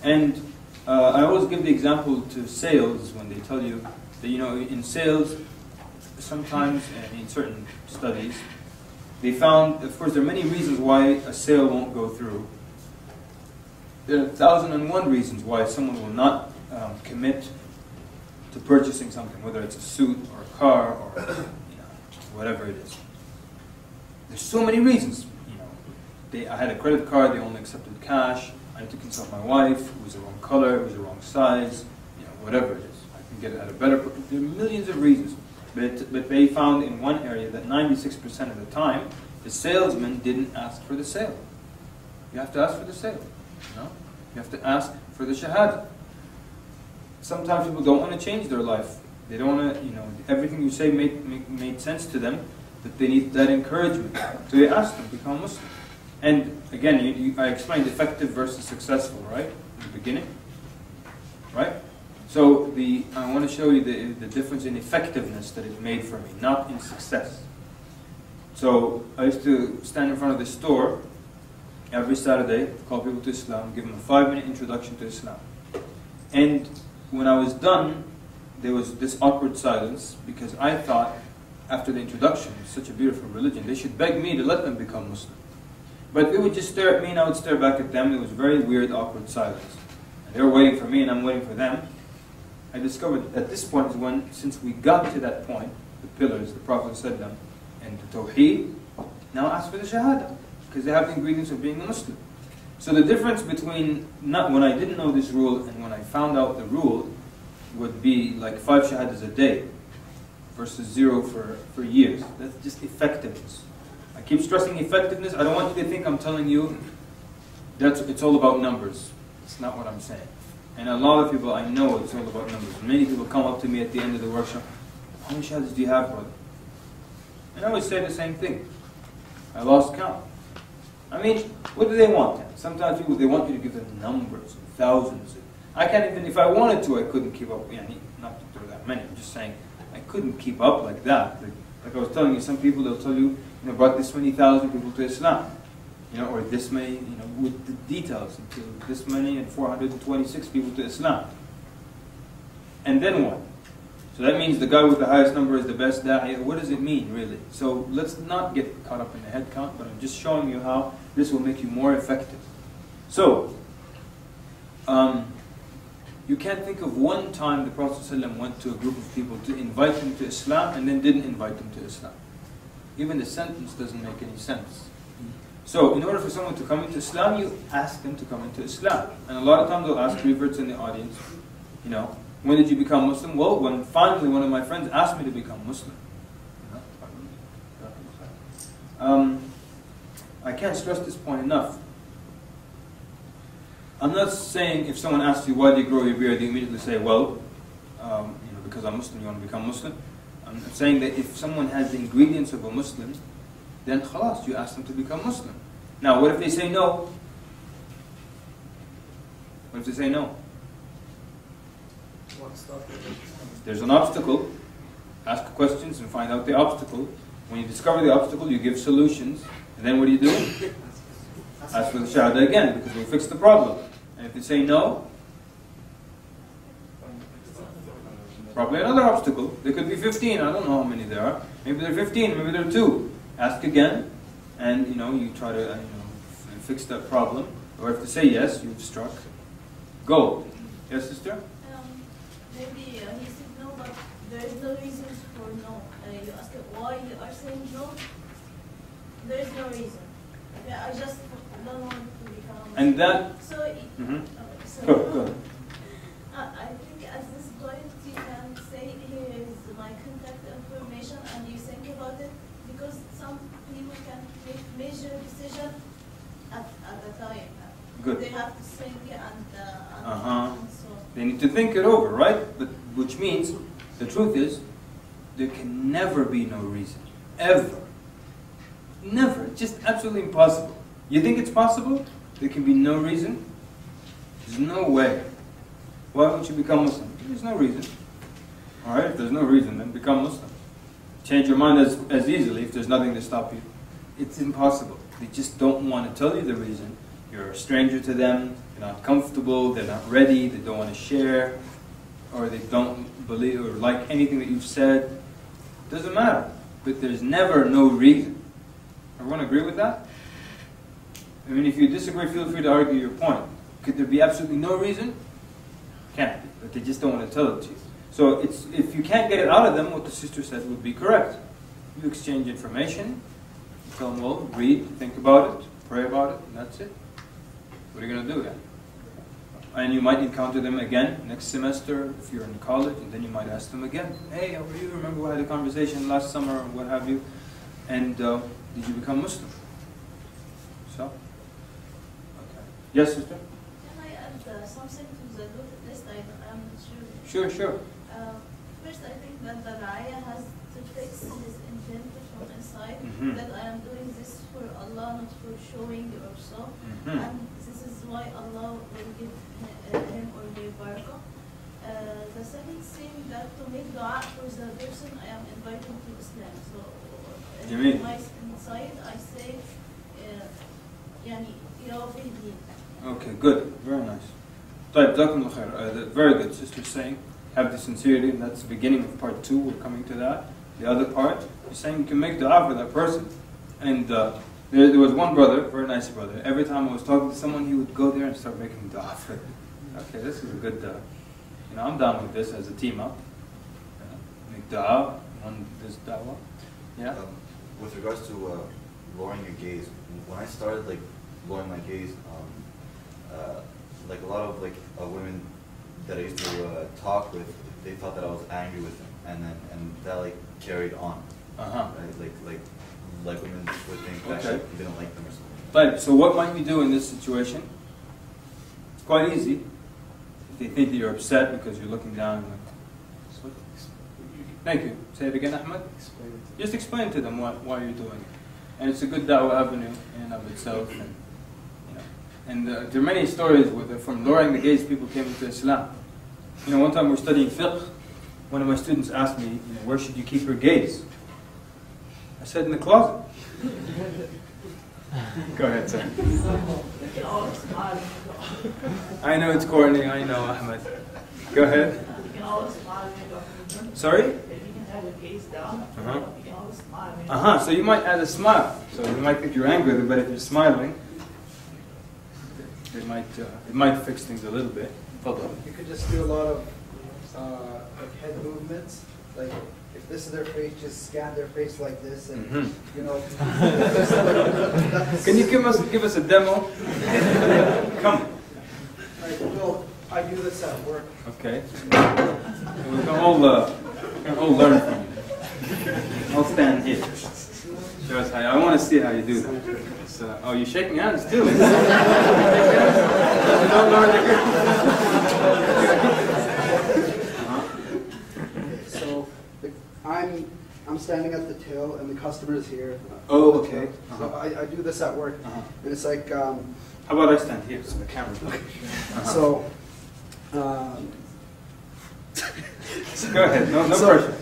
And I always give the example to sales when they tell you that, you know, in sales, sometimes, in certain studies, they found, of course, there are many reasons why a sale won't go through. There are 1,001 reasons why someone will not commit to purchasing something, whether it's a suit or a car or whatever it is. There's so many reasons. I had a credit card, they only accepted cash. I had to consult my wife, it was the wrong color, it was the wrong size, whatever it is. I can get it at a better price. There are millions of reasons. But they found in one area that 96% of the time, the salesman didn't ask for the sale. You have to ask for the sale. You have to ask for the Shahada. Sometimes people don't want to change their life. They don't want to, everything you say made sense to them. that they need that encouragement. So he asked them to become Muslim. And again, I explained effective versus successful, right? In the beginning. Right? So I want to show you the difference in effectiveness that it made for me, not in success. So I used to stand in front of the store every Saturday, call people to Islam, give them a 5-minute introduction to Islam. And when I was done, there was this awkward silence because I thought after the introduction, it's such a beautiful religion, they should beg me to let them become Muslim. But they would just stare at me and I would stare back at them. It was very weird, awkward silence. And they were waiting for me and I'm waiting for them. I discovered at this point is when, since we got to that point, the pillars, the Prophet said them, and the Tawheed, now ask for the Shahada, because they have the ingredients of being a Muslim. So the difference between when I didn't know this rule and when I found out the rule would be like 5 Shahadas a day versus 0 for years. That's just effectiveness. I keep stressing effectiveness. I don't want you to think I'm telling you it's all about numbers. It's not what I'm saying. And a lot of people, I know it's all about numbers. Many people come up to me at the end of the workshop, how many shahadas do you have, brother? And I always say the same thing. I lost count. I mean, what do they want? Sometimes people, they want you to give them numbers, thousands. I can't even, if I wanted to, I couldn't keep up. Yeah, not that there are that many. I'm just saying, I couldn't keep up like that. Like I was telling you, some people, they'll tell you, brought this many thousand people to Islam. Or this many, with the details, until this many and 426 people to Islam. And then what? So that means the guy with the highest number is the best da'i. What does it mean, really? So let's not get caught up in the head count, but I'm just showing you how this will make you more effective. So, you can't think of one time the Prophet ﷺ went to a group of people to invite them to Islam and then didn't invite them to Islam. Even the sentence doesn't make any sense. So, in order for someone to come into Islam, you ask them to come into Islam. And a lot of times they'll ask reverts in the audience, when did you become Muslim? Well, when finally one of my friends asked me to become Muslim. I can't stress this point enough. I'm not saying if someone asks you why do you grow your beard, you immediately say, well, because I'm Muslim, you want to become Muslim. I'm saying that if someone has the ingredients of a Muslim, then khalas, you ask them to become Muslim. Now, what if they say no? What if they say no? There's an obstacle. Ask questions and find out the obstacle. When you discover the obstacle, you give solutions. And then what do? Ask for the Shahada again, because we'll fix the problem. And if they say no, probably another obstacle. There could be 15. I don't know how many there are. Maybe there are 15. Maybe there are 2. Ask again, and you try to fix that problem. Or if they say yes, you've struck gold. Yes, sister? Maybe he said no, but there is no reason for no. You ask him why you are saying no. There is no reason. Yeah, I just don't want to become. And that. So. Go ahead. I think at this point you can say here is my contact information, and you think about it, because some people can make major decision at a time. Good. They have to think and so. They need to think it over, right? But which means the truth is there can never be no reason, ever, never. It's just absolutely impossible. You think it's possible? There can be no reason. There's no way. Why won't you become Muslim? There's no reason. All right. If there's no reason, then become Muslim. Change your mind as easily if there's nothing to stop you. It's impossible. They just don't want to tell you the reason. You're a stranger to them, they're not comfortable, they're not ready, they don't want to share, or they don't believe or like anything that you've said. Doesn't matter. But there's never no reason. Everyone agree with that? I mean, if you disagree, feel free to argue your point. Could there be absolutely no reason? Can't be, but they just don't want to tell it to you. So if you can't get it out of them, what the sister said would be correct. You exchange information, you tell them, well, read, think about it, pray about it, and that's it. What are you going to do then? And you might encounter them again next semester if you're in college, and then you might ask them again, hey, how are you? Remember we had a conversation last summer, or what have you, and did you become Muslim? So? Okay. Yes, sister? Can I add something to the list? I'm not sure. Sure. First, I think that the Raya has to fix his intent from inside Mhm. that I am doing this for Allah, not for showing or so. Mhm. And this is why Allah will give him or her barakah. The second thing that to make dua for the person I am inviting to Islam. So Jameel. in my inside I say, يعني يرافق الدين. Okay, good. Very nice. طيب, جزاكم الله خير. Very good, sister saying. Have the sincerity, and that's the beginning of part 2. We're coming to that. The other part, you're saying you can make dua for that person. And there was one brother, very nice brother. Every time I was talking to someone, he would go there and start making dua for it. Okay, this is a good I'm down with this as a team up. Make dua, one does dawah. Yeah? With regards to lowering your gaze, when I started lowering my gaze, a lot of women that I used to talk with, they thought that I was angry with them, and that carried on. Right? Like women would think that Okay. you didn't like them or something. But so what might you do in this situation? It's quite easy. If they think that you're upset because you're looking down and thank you. Say it again, Ahmed. Just explain to them why you're doing it. And it's a good da'wah avenue in and of itself. And there are many stories from lowering the gaze people came into Islam. One time we were studying fiqh. One of my students asked me, where should you keep your gaze? I said, in the closet. Go ahead, sir. I know it's corny, I know, Ahmed. Go ahead. You can always smile when you're talking. Sorry? If you can have your gaze down, you can always smile when you're talking. So you might add a smile. So you might think you're angry, but if you're smiling, it might fix things a little bit. You could just do a lot of head movements. Like if this is their face, just scan their face like this, and Can you give us a demo? Come. I do this at work. Okay. We can all learn from you. I'll stand here. Show us how. I want to see how you do that. You're shaking hands too. Don't lower the So I'm standing at the till, and the customer is here. Oh, okay. So I do this at work, and it's like. How about I stand here so the camera's okay. So. Go ahead. No pressure.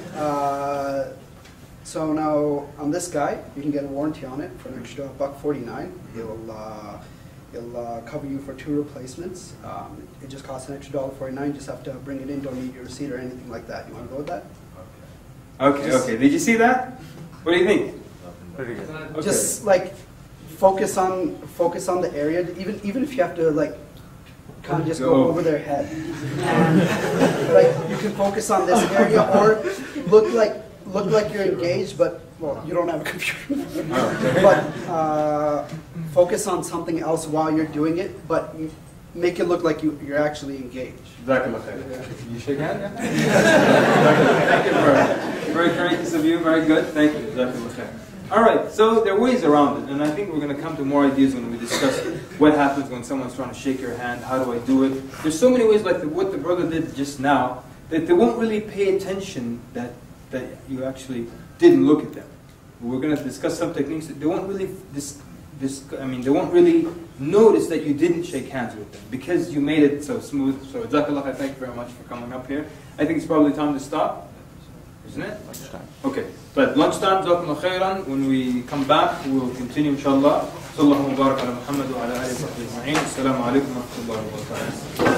So now on this guy, you can get a warranty on it for an extra $149. It'll cover you for 2 replacements. It just costs an extra $1.49. You just have to bring it in. Don't need your receipt or anything like that. You want to go with that? Okay. Did you see that? What do you think? Just focus on the area. Even if you have to kind of just go over their head. And, you can focus on this area or look like you're engaged, but you don't have a computer. But focus on something else while you're doing it, but make it look like you're actually engaged. You shake hands? Thank you, very courageous of you. Very good. Thank you. All right, so there are ways around it, and I think we're going to come to more ideas when we discuss what happens when someone's trying to shake your hand, how do I do it. There's so many ways, like what the brother did just now, that they won't really pay attention that you actually didn't look at them. We're going to discuss some techniques that they won't really they won't really notice that you didn't shake hands with them because you made it so smooth. So Jazakallah, I thank you very much for coming up here. I think it's probably time to stop. Isn't it? Lunchtime. Okay. But lunchtime, Jazakumullah khairan. When we come back, we will continue, inshallah. Sallallahu wa barak ala Muhammad wa ala alihi wa sahbihi ajma'in. Assalamu alaikum wa rahmatullahi wa barakatuh.